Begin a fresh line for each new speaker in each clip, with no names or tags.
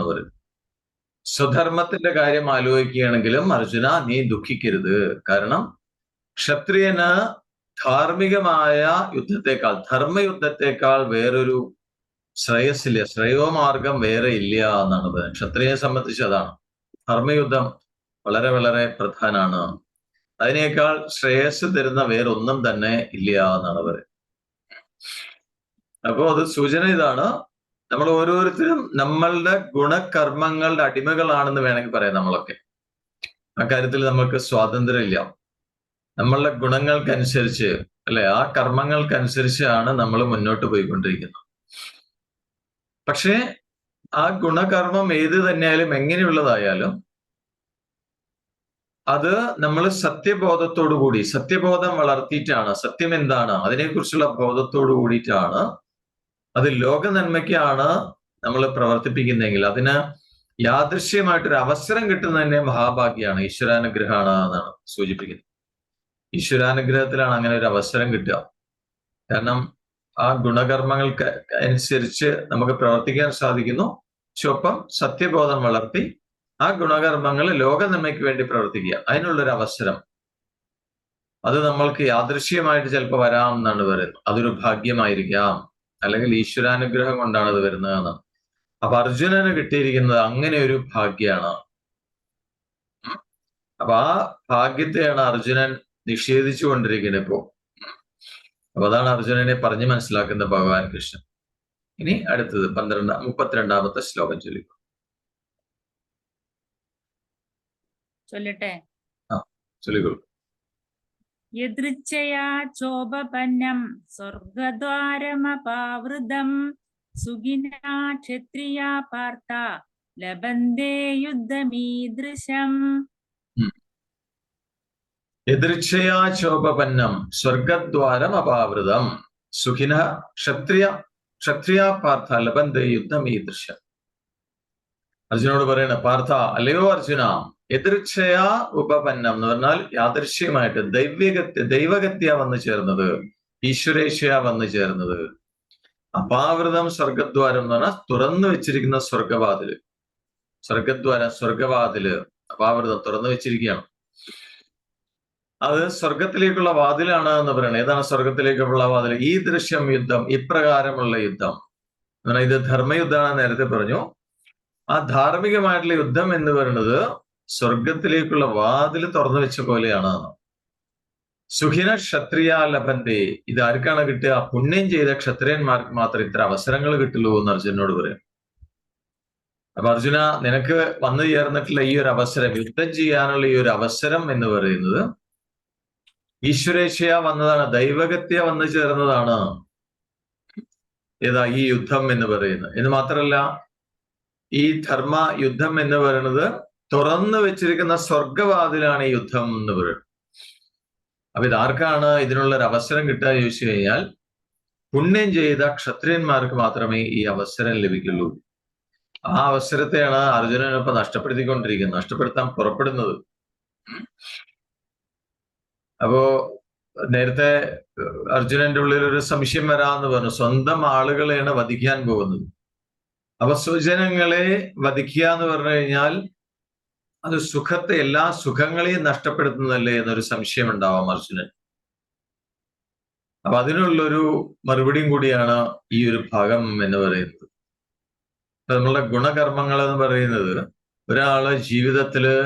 വരുന്നത്. സ്വധർമ്മത്തിന്റെ കാര്യം ആലോചിക്കുകയാണെങ്കിലും അർജുന നീ ദുഃഖിക്കരുത്. കാരണം ക്ഷത്രിയന് ധാർമ്മികമായ യുദ്ധത്തെക്കാൾ, ധർമ്മയുദ്ധത്തെക്കാൾ വേറൊരു ശ്രേയസ്സില്ല, ശ്രേയോമാർഗം വേറെ ഇല്ല എന്നാണ് പറയുന്നത്. ക്ഷത്രിയനെ സംബന്ധിച്ച് അതാണ്. ധർമ്മയുദ്ധം വളരെ വളരെ പ്രധാനമാണ്. അതിനേക്കാൾ ശ്രേയസ് തരുന്ന വേറൊന്നും തന്നെ ഇല്ല എന്നാണ് പറയുന്നത്. അപ്പോ അത് സൂചന ഇതാണ്, നമ്മൾ ഓരോരുത്തരും നമ്മളുടെ ഗുണകർമ്മങ്ങളുടെ അടിമകളാണെന്ന് വേണമെങ്കിൽ പറയാം. നമ്മളൊക്കെ അക്കാര്യത്തിൽ നമ്മൾക്ക് സ്വാതന്ത്ര്യമില്ല. നമ്മളുടെ ഗുണങ്ങൾക്കനുസരിച്ച്, അല്ലെ, ആ കർമ്മങ്ങൾക്കനുസരിച്ചാണ് നമ്മൾ മുന്നോട്ട് പോയിക്കൊണ്ടിരിക്കുന്നത്. പക്ഷേ ആ ഗുണകർമ്മം ഏത് തന്നെയായാലും, എങ്ങനെയുള്ളതായാലും, അത് നമ്മൾ സത്യബോധത്തോടു കൂടി, സത്യബോധം വളർത്തിയിട്ടാണ്, സത്യം എന്താണ് അതിനെക്കുറിച്ചുള്ള ബോധത്തോടു കൂടിയിട്ടാണ്, അത് ലോക നന്മയ്ക്കാണ് നമ്മൾ പ്രവർത്തിപ്പിക്കുന്നതെങ്കിൽ അതിന് യാദൃശ്യമായിട്ടൊരു അവസരം കിട്ടുന്നത് തന്നെ മഹാഭാഗ്യമാണ്, ഈശ്വരാനുഗ്രഹമാണ് എന്നാണ് സൂചിപ്പിക്കുന്നത്. ഈശ്വരാനുഗ്രഹത്തിലാണ് അങ്ങനെ ഒരു അവസരം കിട്ടുക. കാരണം ആ ഗുണകർമ്മങ്ങൾക്ക് അനുസരിച്ച് നമുക്ക് പ്രവർത്തിക്കാൻ സാധിക്കുന്നു. ചൊപ്പം സത്യബോധം വളർത്തി ആ ഗുണകർമ്മങ്ങൾ ലോക നന്മയ്ക്ക് വേണ്ടി പ്രവർത്തിക്കുക, അതിനുള്ളൊരു അവസരം അത് നമ്മൾക്ക് യാദൃശ്യമായിട്ട് ചിലപ്പോൾ വരാം എന്നാണ് പറയുന്നത്. അതൊരു ഭാഗ്യമായിരിക്കാം, അല്ലെങ്കിൽ ഈശ്വരാനുഗ്രഹം കൊണ്ടാണ് അത് വരുന്നതെന്ന്. അപ്പൊ അർജുനന് കിട്ടിയിരിക്കുന്നത് അങ്ങനെ ഒരു ഭാഗ്യമാണ്. അപ്പൊ ആ ഭാഗ്യത്തെയാണ് അർജുനൻ നിഷേധിച്ചു കൊണ്ടിരിക്കുന്നത് ഇപ്പോ. അപ്പൊ അതാണ് അർജുനനെ പറഞ്ഞു മനസ്സിലാക്കുന്ന ഭഗവാൻ കൃഷ്ണൻ. ഇനി അടുത്തത് 32ാമത്തെ ശ്ലോകം ചൊല്ലിക്കോ.
ചൊല്ലട്ടെ?
ചൊല്ലിക്കോളൂ.
യദൃച്ഛയാ ചോപപന്നം സ്വർഗദ്വാരമപാവൃതം സുഖിനാ ക്ഷത്രിയാ പാർത്ഥ ലഭന്തേ യുദ്ധമീദൃശം.
യദൃച്ഛയാ ചോപപന്നം സ്വർഗദ്വാരം അപാവൃതം സുഖിന ക്ഷത്രിയാ പാർത്ഥ ലഭന്തേ യുദ്ധമീദൃശം. അർജുനോട് പറയണ, പാർത്ഥ, അല്ലയോ അർജുന, എതിർച്ഛയാ ഉപപന്നം എന്ന് പറഞ്ഞാൽ യാദൃശ്യമായിട്ട്, ദൈവഗത്യ വന്നു ചേർന്നത്, ഈശ്വരേച്ഛയ വന്നു ചേർന്നത്. അപാവൃതം സ്വർഗദ്വാരം എന്ന് പറഞ്ഞാൽ തുറന്നു വെച്ചിരിക്കുന്ന സ്വർഗവാതില്. സ്വർഗവാതില് അപാവൃതം, തുറന്നു വെച്ചിരിക്കുകയാണ്. അത് സ്വർഗത്തിലേക്കുള്ള വാതിലാണ് എന്ന് പറയണം. ഏതാണ് സ്വർഗത്തിലേക്കുള്ള വാതിൽ? ഈ ദൃശ്യം യുദ്ധം, ഇപ്രകാരമുള്ള യുദ്ധം. ഇത് ധർമ്മയുദ്ധമാണ് നേരത്തെ പറഞ്ഞു. ആ ധാർമ്മികമായിട്ടുള്ള യുദ്ധം എന്ന് പറയുന്നത് സ്വർഗത്തിലേക്കുള്ള വാതിൽ തുറന്നു വെച്ച പോലെയാണ്. സുഖിന ക്ഷത്രിയ ലഭന്തേ, ഇത് ആർക്കാണ് കിട്ടുക? പുണ്യം ചെയ്ത ക്ഷത്രിയന്മാർക്ക് മാത്രം ഇത്ര അവസരങ്ങൾ കിട്ടുള്ളൂ എന്ന് അർജുനോട് പറയും. അപ്പൊ അർജുന, നിനക്ക് വന്നു ചേർന്നിട്ടുള്ള ഈ ഒരു അവസരം, യുദ്ധം ചെയ്യാനുള്ള ഈ ഒരു അവസരം എന്ന് പറയുന്നത് ഈശ്വരേച്ഛയ വന്നതാണ്, ദൈവഗത്യ വന്നു ചേർന്നതാണ്. ഏതാ ഈ യുദ്ധം എന്ന് പറയുന്നത്? എന്ന് മാത്രമല്ല, ഈ ധർമ്മ യുദ്ധം എന്ന് പറയുന്നത് തുറന്നു വെച്ചിരിക്കുന്ന സ്വർഗവാതിലാണ് ഈ യുദ്ധം എന്ന് പറയുന്നത്. അപ്പൊ ഇതാർക്കാണ് ഇതിനുള്ള ഒരു അവസരം കിട്ടുക ചോദിച്ചു കഴിഞ്ഞാൽ, പുണ്യം ചെയ്ത ക്ഷത്രിയന്മാർക്ക് മാത്രമേ ഈ അവസരം ലഭിക്കുള്ളൂ. ആ അവസരത്തെയാണ് അർജുനനിപ്പോ നഷ്ടപ്പെടുത്തിക്കൊണ്ടിരിക്കുന്നത്, നഷ്ടപ്പെടുത്താൻ പുറപ്പെടുന്നത്. അപ്പോ നേരത്തെ അർജുനന്റെ ഉള്ളിൽ ഒരു സംശയം വരാമെന്ന് പറഞ്ഞു. സ്വന്തം ആളുകളെയാണ് വധിക്കാൻ പോകുന്നത്. അപ്പൊ സ്വജനങ്ങളെ വധിക്കുക എന്ന് പറഞ്ഞു കഴിഞ്ഞാൽ അത് സുഖത്തെ, എല്ലാ സുഖങ്ങളെയും നഷ്ടപ്പെടുത്തുന്നതല്ലേ എന്നൊരു സംശയം ഉണ്ടാവാം അർജുനൻ. അപ്പൊ അതിനുള്ളൊരു മറുപടിയും കൂടിയാണ് ഈ ഒരു ഭാഗം എന്ന് പറയുന്നത്. നമ്മളുടെ ഗുണകർമ്മങ്ങൾ എന്ന് പറയുന്നത് ഒരാള് ജീവിതത്തില്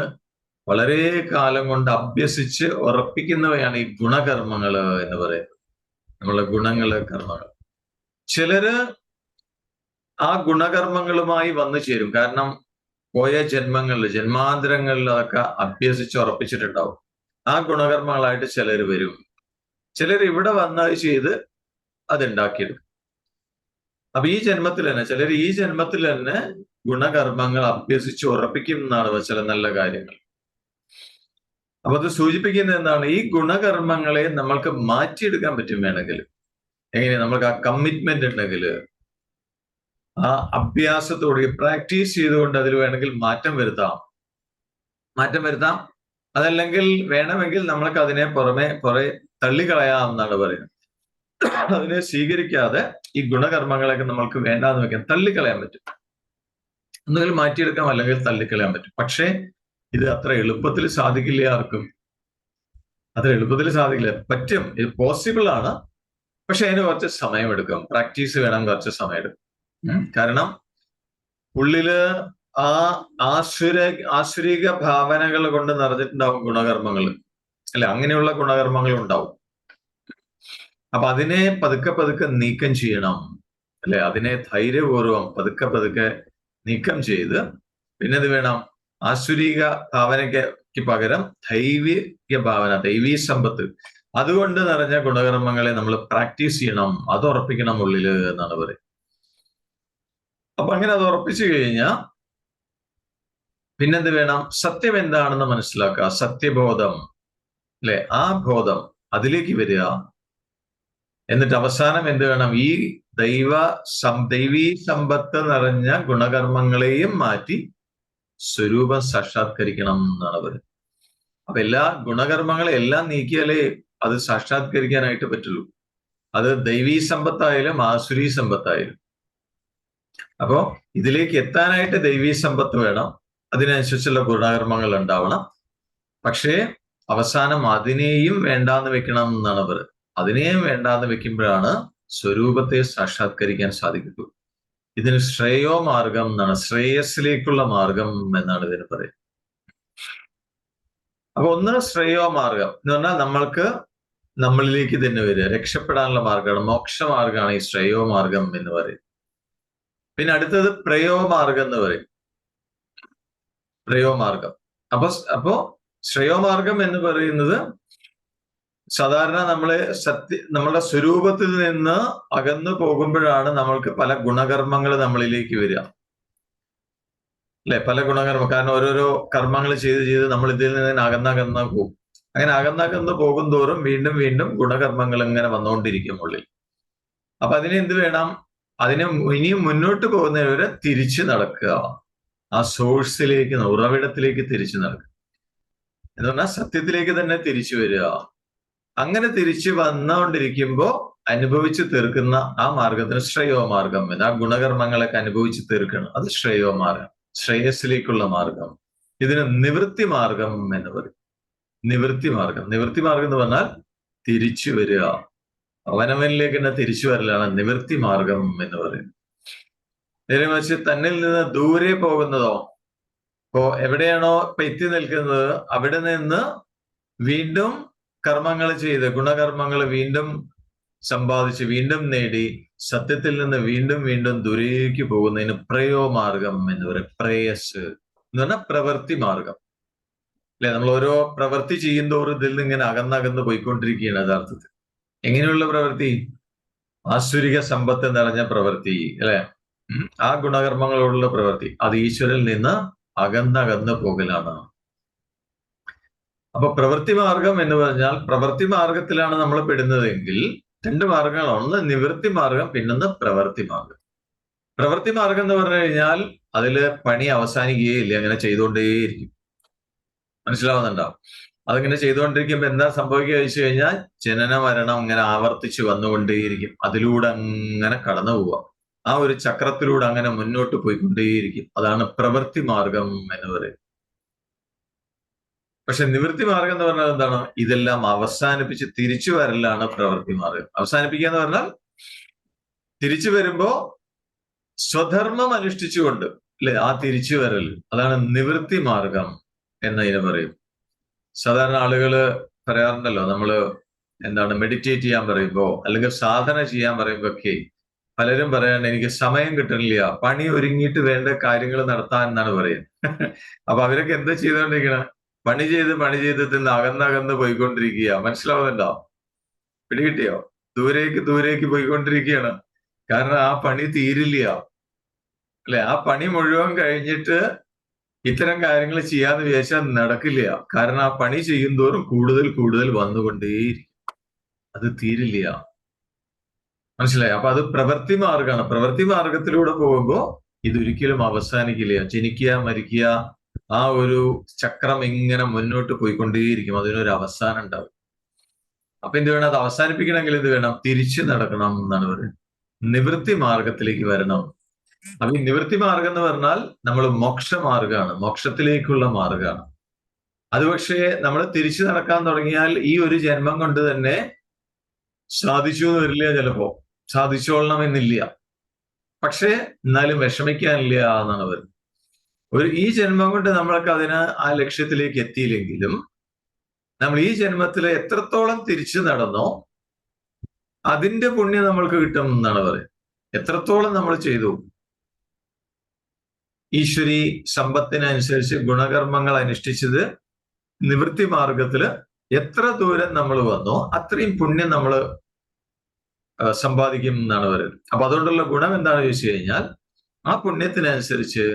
വളരെ കാലം കൊണ്ട് അഭ്യസിച്ച് ഉറപ്പിക്കുന്നവയാണ് ഈ ഗുണകർമ്മങ്ങൾ എന്ന് പറയുന്നത്. നമ്മളുടെ ഗുണങ്ങള്, കർമ്മങ്ങൾ. ചിലര് ആ ഗുണകർമ്മങ്ങളുമായി വന്നു ചേരും. കാരണം പോയ ജന്മങ്ങളിൽ, ജന്മാന്തരങ്ങളിൽ അതൊക്കെ അഭ്യസിച്ച് ഉറപ്പിച്ചിട്ടുണ്ടാവും. ആ ഗുണകർമ്മങ്ങളായിട്ട് ചിലർ വരും. ചിലർ ഇവിടെ വന്നത് ചെയ്ത് അതുണ്ടാക്കിയെടുക്കും. അപ്പൊ ഈ ജന്മത്തിൽ തന്നെ ചിലർ ഈ ജന്മത്തിൽ തന്നെ ഗുണകർമ്മങ്ങൾ അഭ്യസിച്ച് ഉറപ്പിക്കും എന്നാണ് ചില നല്ല കാര്യങ്ങൾ. അപ്പൊ അത് സൂചിപ്പിക്കുന്നത് എന്താണ്? ഈ ഗുണകർമ്മങ്ങളെ നമ്മൾക്ക് മാറ്റിയെടുക്കാൻ പറ്റും വേണമെങ്കിൽ. എങ്ങനെ? നമ്മൾക്ക് ആ കമ്മിറ്റ്മെന്റ് ഉണ്ടെങ്കിൽ, ആ അഭ്യാസത്തോടെ പ്രാക്ടീസ് ചെയ്തുകൊണ്ട് അതിൽ വേണമെങ്കിൽ മാറ്റം വരുത്താം. അതല്ലെങ്കിൽ വേണമെങ്കിൽ നമ്മൾക്ക് അതിനെ കുറെ തള്ളിക്കളയാമെന്നാണ് പറയുന്നത്. അതിനെ സ്വീകരിക്കാതെ ഈ ഗുണകർമ്മങ്ങളൊക്കെ നമ്മൾക്ക് വേണ്ടാന്ന് വെക്കാൻ, തള്ളിക്കളയാൻ പറ്റും. ഒന്നുകിൽ മാറ്റിയെടുക്കാം, അല്ലെങ്കിൽ തള്ളിക്കളയാൻ പറ്റും. പക്ഷേ ഇത് അത്ര എളുപ്പത്തിൽ സാധിക്കില്ല ആർക്കും. അത്ര എളുപ്പത്തിൽ സാധിക്കില്ല. പറ്റും, ഇത് പോസിബിൾ ആണ്. പക്ഷെ അതിന് കുറച്ച് സമയമെടുക്കും, പ്രാക്ടീസ് വേണം, കുറച്ച് സമയമെടുക്കും. കാരണം ഉള്ളില് ആ ആസുരിക ഭാവനകൾ കൊണ്ട് നിറഞ്ഞിട്ടുണ്ടാവും ഗുണകർമ്മങ്ങൾ, അല്ലെ? അങ്ങനെയുള്ള ഗുണകർമ്മങ്ങൾ ഉണ്ടാവും. അപ്പൊ അതിനെ പതുക്കെ പതുക്കെ നീക്കം ചെയ്യണം, അല്ലെ? അതിനെ ധൈര്യപൂർവം പതുക്കെ നീക്കം ചെയ്ത് പിന്നെത് വേണം, ആസുരിക ഭാവനയ്ക്ക് പകരം ദൈവിക ഭാവന, ദൈവീ സമ്പത്ത്, അതുകൊണ്ട് നിറഞ്ഞ ഗുണകർമ്മങ്ങളെ നമ്മൾ പ്രാക്ടീസ് ചെയ്യണം, അത് ഉറപ്പിക്കണം ഉള്ളില് എന്നാണ് പറയുന്നത്. അപ്പൊ അങ്ങനെ അത് ഉറപ്പിച്ചു കഴിഞ്ഞാൽ പിന്നെന്ത് വേണം? സത്യം എന്താണെന്ന് മനസ്സിലാക്കുക, സത്യബോധം, അല്ലെ? ആ ബോധം, അതിലേക്ക് വരിക. എന്നിട്ട് അവസാനം എന്ത് വേണം? ഈ ദൈവീ സമ്പത്ത് നിറഞ്ഞ ഗുണകർമ്മങ്ങളെയും മാറ്റി സ്വരൂപം സാക്ഷാത്കരിക്കണം എന്നാണ് പറയുന്നത്. അപ്പൊ എല്ലാ ഗുണകർമ്മങ്ങളെ എല്ലാം നീക്കിയാലേ അത് സാക്ഷാത്കരിക്കാനായിട്ട് പറ്റുള്ളൂ. അത് ദൈവീ സമ്പത്തായാലും ആസുരീ സമ്പത്തായാലും. അപ്പോ ഇതിലേക്ക് എത്താനായിട്ട് ദൈവീ സമ്പത്ത് വേണം, അതിനനുസരിച്ചുള്ള ഗുണകർമ്മങ്ങൾ ഉണ്ടാവണം. പക്ഷേ അവസാനം അതിനെയും വേണ്ടാന്ന് വെക്കണം എന്നാണ് പറയുന്നത്. അതിനെയും വേണ്ടാന്ന് വെക്കുമ്പോഴാണ് സ്വരൂപത്തെ സാക്ഷാത്കരിക്കാൻ സാധിക്കുള്ളൂ. ഇതിന് ശ്രേയോ മാർഗം എന്നാണ്, ശ്രേയസ്സിലേക്കുള്ള മാർഗം എന്നാണ് ഇതിന് പറയുന്നത്. അപ്പൊ ഒന്ന് ശ്രേയോ മാർഗം എന്ന് പറഞ്ഞാൽ നമ്മൾക്ക് നമ്മളിലേക്ക് തന്നെ വരിക, രക്ഷപ്പെടാനുള്ള മാർഗമാണ്, മോക്ഷമാർഗമാണ് ഈ ശ്രേയോ മാർഗം എന്ന് പറയും. പിന്നെ അടുത്തത് പ്രയോമാർഗം എന്ന് പറയും, പ്രയോമാർഗം. അപ്പോ ശ്രേയോമാർഗം എന്ന് പറയുന്നത് സാധാരണ നമ്മളുടെ സ്വരൂപത്തിൽ നിന്ന് അകന്നു പോകുമ്പോഴാണ് നമ്മൾക്ക് പല ഗുണകർമ്മങ്ങൾ നമ്മളിലേക്ക് വരിക, അല്ലെ? പല ഗുണകർമ്മം, കാരണം ഓരോരോ കർമ്മങ്ങൾ ചെയ്ത് നമ്മൾ ഇതിൽ നിന്ന് അകന്നകന്ന് പോകും. അങ്ങനെ അകന്നകന്ന് പോകും തോറും വീണ്ടും വീണ്ടും ഗുണകർമ്മങ്ങൾ ഇങ്ങനെ വന്നുകൊണ്ടിരിക്കും ഉള്ളിൽ. അപ്പൊ അതിനെന്ത് വേണം? അതിനെ ഇനിയും മുന്നോട്ട് പോകുന്നവരെ തിരിച്ചു നടക്കുക, ആ സോഴ്സിലേക്ക്, ഉറവിടത്തിലേക്ക് തിരിച്ചു നടക്കുക എന്ന് പറഞ്ഞാൽ സത്യത്തിലേക്ക് തന്നെ തിരിച്ചു വരിക. അങ്ങനെ തിരിച്ചു വന്നുകൊണ്ടിരിക്കുമ്പോ അനുഭവിച്ചു തീർക്കുന്ന ആ മാർഗത്തിന് ശ്രേയോമാർഗം എന്ന്, ആ ഗുണകർമ്മങ്ങളൊക്കെ അനുഭവിച്ച് തീർക്കണം, അത് ശ്രേയോമാർഗം, ശ്രേയസ്സിലേക്കുള്ള മാർഗം. ഇതിന് നിവൃത്തി മാർഗം എന്ന് പറയും. നിവൃത്തി മാർഗം എന്ന് പറഞ്ഞാൽ തിരിച്ചു വരിക, അവനവനിലേക്ക് തന്നെ തിരിച്ചു വരലാണ് നിവൃത്തി മാർഗം എന്ന് പറയുന്നത്. നേരെ മറിച്ച് തന്നിൽ നിന്ന് ദൂരെ പോകുന്നതോ, ഇപ്പോ എവിടെയാണോ ഇപ്പൊ എത്തി നിൽക്കുന്നത് അവിടെ നിന്ന് വീണ്ടും കർമ്മങ്ങൾ ചെയ്ത് ഗുണകർമ്മങ്ങൾ വീണ്ടും സമ്പാദിച്ച് വീണ്ടും നേടി സത്യത്തിൽ നിന്ന് വീണ്ടും വീണ്ടും ദൂരേക്ക് പോകുന്നതിന് പ്രയോമാർഗം എന്ന് പറയും. പ്രേയസ് എന്ന് പറഞ്ഞാൽ പ്രവൃത്തി മാർഗം, അല്ലെ? നമ്മൾ ഓരോ പ്രവൃത്തി ചെയ്യുന്തോറും ഇതിൽ നിന്ന് ഇങ്ങനെ അകന്നകന്ന് പോയിക്കൊണ്ടിരിക്കുകയാണ് യഥാർത്ഥത്തിൽ. എങ്ങനെയുള്ള പ്രവൃത്തി? ആസുരിക സമ്പത്ത് നിറഞ്ഞ പ്രവൃത്തി, അല്ലെ? ആ ഗുണകർമ്മങ്ങളോടുള്ള പ്രവൃത്തി, അത് ഈശ്വരനിൽ നിന്ന് അകന്നകന്ന് പോകലാണ്. അപ്പൊ പ്രവൃത്തി മാർഗം എന്ന് പറഞ്ഞാൽ പ്രവൃത്തി മാർഗത്തിലാണ് നമ്മൾ പെടുന്നതെങ്കിൽ രണ്ട് മാർഗങ്ങളാണ്, ഒന്ന് നിവൃത്തി മാർഗം, പിന്നൊന്ന് പ്രവൃത്തി മാർഗം. പ്രവൃത്തി മാർഗം എന്ന് പറഞ്ഞു കഴിഞ്ഞാൽ അതില് പണി അവസാനിക്കുകയില്ല, അങ്ങനെ ചെയ്തുകൊണ്ടേയിരിക്കും. മനസ്സിലാവുന്നുണ്ടാവും? അതിങ്ങനെ ചെയ്തുകൊണ്ടിരിക്കുമ്പോ എന്താ സംഭവിക്കുക വെച്ച് കഴിഞ്ഞാൽ ജനന മരണം ഇങ്ങനെ ആവർത്തിച്ച് വന്നുകൊണ്ടേയിരിക്കും, അതിലൂടെ അങ്ങനെ കടന്നു പോവാം, ആ ഒരു ചക്രത്തിലൂടെ അങ്ങനെ മുന്നോട്ട് പോയിക്കൊണ്ടേയിരിക്കും. അതാണ് പ്രവൃത്തി മാർഗം എന്ന് പറയുന്നത്. പക്ഷെ നിവൃത്തി മാർഗം എന്ന് പറഞ്ഞാൽ എന്താണ്? ഇതെല്ലാം അവസാനിപ്പിച്ച് തിരിച്ചു വരലാണ് പ്രവൃത്തി മാർഗം. അവസാനിപ്പിക്കുക എന്ന് പറഞ്ഞാൽ തിരിച്ചു വരുമ്പോ സ്വധർമ്മം അനുഷ്ഠിച്ചുകൊണ്ട്, അല്ലെ? ആ തിരിച്ചു വരൽ, അതാണ് നിവൃത്തി മാർഗം എന്നതിന് പറയും. സാധാരണ ആളുകള് പറയാറുണ്ടല്ലോ, നമ്മള് മെഡിറ്റേറ്റ് ചെയ്യാൻ പറയുമ്പോ അല്ലെങ്കിൽ സാധന ചെയ്യാൻ പറയുമ്പോ ഒക്കെ പലരും പറയാൻ എനിക്ക് സമയം കിട്ടണില്ല, പണി ഒരുങ്ങിയിട്ട് വേണ്ട കാര്യങ്ങൾ നടത്താൻ എന്നാണ് പറയുന്നത്. അപ്പൊ അവരൊക്കെ എന്താ ചെയ്തുകൊണ്ടിരിക്കണം? പണി ചെയ്ത് തിന്ന് അകന്നകന്ന് പോയിക്കൊണ്ടിരിക്കുക. മനസ്സിലാവുന്നുണ്ടോ? പിടികിട്ടിയോ? ദൂരേക്ക് പോയിക്കൊണ്ടിരിക്കുകയാണ്. കാരണം ആ പണി തീരില്ല, അല്ലെ? ആ പണി മുഴുവൻ കഴിഞ്ഞിട്ട് ഇത്തരം കാര്യങ്ങൾ ചെയ്യാന്ന് വിചാരിച്ചാൽ നടക്കില്ല. കാരണം ആ പണി ചെയ്യുന്തോറും കൂടുതൽ വന്നുകൊണ്ടേയിരിക്കും, അത് തീരില്ല. മനസ്സിലായി? അപ്പൊ അത് പ്രവൃത്തി മാർഗമാണ്. പ്രവൃത്തി മാർഗത്തിലൂടെ പോകുമ്പോ ഇതൊരിക്കലും അവസാനിക്കില്ല. ജനിക്കുക, മരിക്കുക, ആ ഒരു ചക്രം ഇങ്ങനെ മുന്നോട്ട് പോയിക്കൊണ്ടേയിരിക്കും, അതിനൊരു അവസാനം ഉണ്ടാവും. അപ്പൊ എന്ത് വേണം? അത് അവസാനിപ്പിക്കണമെങ്കിൽ എന്ത് വേണം? തിരിച്ചു നടക്കണം എന്നാണ് പറയുന്നത്. നിവൃത്തി മാർഗത്തിലേക്ക് വരണം. അപ്പൊ ഈ നിവൃത്തി മാർഗം എന്ന് പറഞ്ഞാൽ നമ്മൾ മോക്ഷമാർഗമാണ്, മോക്ഷത്തിലേക്കുള്ള മാർഗമാണ്. അത് പക്ഷേ നമ്മൾ തിരിച്ചു നടക്കാൻ തുടങ്ങിയാൽ ഈ ഒരു ജന്മം കൊണ്ട് തന്നെ സാധിച്ചു എന്ന് വരില്ല, ചിലപ്പോ സാധിച്ചോളണം എന്നില്ല. പക്ഷേ എന്നാലും വിഷമിക്കാനില്ല എന്നാണ് പറയുന്നത്. ഈ ജന്മം കൊണ്ട് നമ്മൾക്ക് ആ ലക്ഷ്യത്തിലേക്ക് എത്തിയില്ലെങ്കിലും നമ്മൾ ഈ ജന്മത്തിൽ എത്രത്തോളം തിരിച്ചു നടന്നോ അതിന്റെ പുണ്യം നമ്മൾക്ക് കിട്ടും എന്നാണ് പറയുന്നത്. എത്രത്തോളം നമ്മൾ ചെയ്തു, ഈശ്വരി സമ്പത്തിനനുസരിച്ച് ഗുണകർമ്മങ്ങൾ അനുഷ്ഠിച്ചത് നിവൃത്തി മാർഗത്തില് എത്ര ദൂരം നമ്മൾ വന്നോ അത്രയും പുണ്യം നമ്മൾ സമ്പാദിക്കും എന്നാണ് പറയുന്നത്. അപ്പൊ അതുകൊണ്ടുള്ള ഗുണം എന്താണെന്ന് ചോദിച്ചു കഴിഞ്ഞാൽ ആ പുണ്യത്തിനനുസരിച്ച്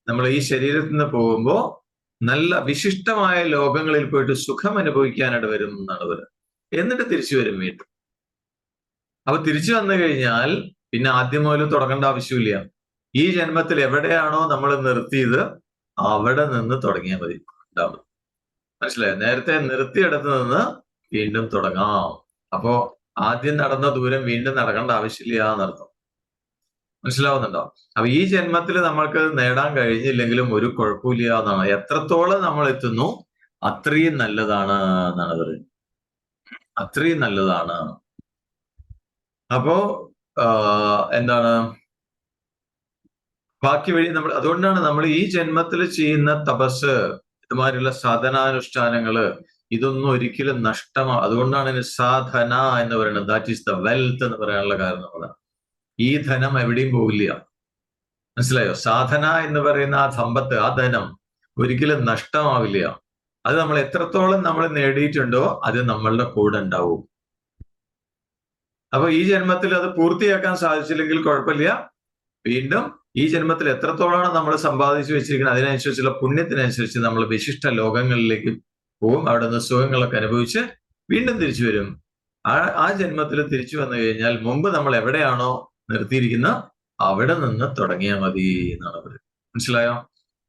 നമ്മൾ ഈ ശരീരത്തിൽ നിന്ന് പോകുമ്പോൾ നല്ല വിശിഷ്ടമായ ലോകങ്ങളിൽ പോയിട്ട് സുഖം അനുഭവിക്കാനായിട്ട് വരും എന്നാണ് പറയുന്നത്. എന്നിട്ട് തിരിച്ചു വരും വീണ്ടും. അപ്പൊ തിരിച്ചു വന്നു കഴിഞ്ഞാൽ പിന്നെ ആദ്യം മുതൽ തുടങ്ങേണ്ട ആവശ്യമില്ല. ഈ ജന്മത്തിൽ എവിടെയാണോ നമ്മൾ നിർത്തിയത് അവിടെ നിന്ന് തുടങ്ങിയാൽ മതി. മനസ്സിലായോ? നേരത്തെ നിർത്തിയെടുത്ത് നിന്ന് വീണ്ടും തുടങ്ങാം. അപ്പോ ആദ്യം നടന്ന ദൂരം വീണ്ടും നടക്കേണ്ട ആവശ്യമില്ല എന്നർത്ഥം. മനസ്സിലാവുന്നുണ്ടോ? അപ്പൊ ഈ ജന്മത്തിൽ നമ്മൾക്ക് നേടാൻ കഴിഞ്ഞില്ലെങ്കിലും ഒരു കുഴപ്പമില്ല എന്നാണ്. എത്രത്തോളം നമ്മൾ എത്തുന്നു അത്രയും നല്ലതാണ് എന്നാണ് പറയുന്നത്. അത്രയും നല്ലതാണ്. അപ്പോ എന്താണ് ബാക്കി വഴി നമ്മൾ, അതുകൊണ്ടാണ് നമ്മൾ ഈ ജന്മത്തിൽ ചെയ്യുന്ന തപസ്, ഇതുമാതിരിയുള്ള സാധനാനുഷ്ഠാനങ്ങള് ഇതൊന്നും ഒരിക്കലും അതുകൊണ്ടാണ് ഇതിന് സാധന എന്ന് പറയുന്നത്. ദാറ്റ് ഈസ് ദ വെൽത്ത് എന്ന് പറയാനുള്ള കാരണം അതാണ്. ഈ ധനം എവിടെയും പോവില്ല. മനസ്സിലായോ? സാധന എന്ന് പറയുന്ന ആ സമ്പത്ത്, ആ ധനം ഒരിക്കലും നഷ്ടമാവില്ല. അത് നമ്മൾ എത്രത്തോളം നമ്മൾ നേടിയിട്ടുണ്ടോ അത് നമ്മളുടെ കൂടെ ഉണ്ടാവും. അപ്പൊ ഈ ജന്മത്തിൽ അത് പൂർത്തിയാക്കാൻ സാധിച്ചില്ലെങ്കിൽ കുഴപ്പമില്ല. വീണ്ടും ഈ ജന്മത്തിൽ എത്രത്തോളമാണ് നമ്മൾ സമ്പാദിച്ചു വെച്ചിരിക്കുന്നത് അതിനനുസരിച്ചുള്ള പുണ്യത്തിനനുസരിച്ച് നമ്മൾ വിശിഷ്ട ലോകങ്ങളിലേക്ക് പോവും. അവിടെ നിന്ന് സുഖങ്ങളൊക്കെ അനുഭവിച്ച് വീണ്ടും തിരിച്ചു വരും. ആ ജന്മത്തിൽ തിരിച്ചു വന്നു കഴിഞ്ഞാൽ മുമ്പ് നമ്മൾ എവിടെയാണോ നിർത്തിയിരിക്കുന്ന അവിടെ നിന്ന് തുടങ്ങിയാൽ മതി എന്നാണ് പറയുന്നത്. മനസ്സിലായോ?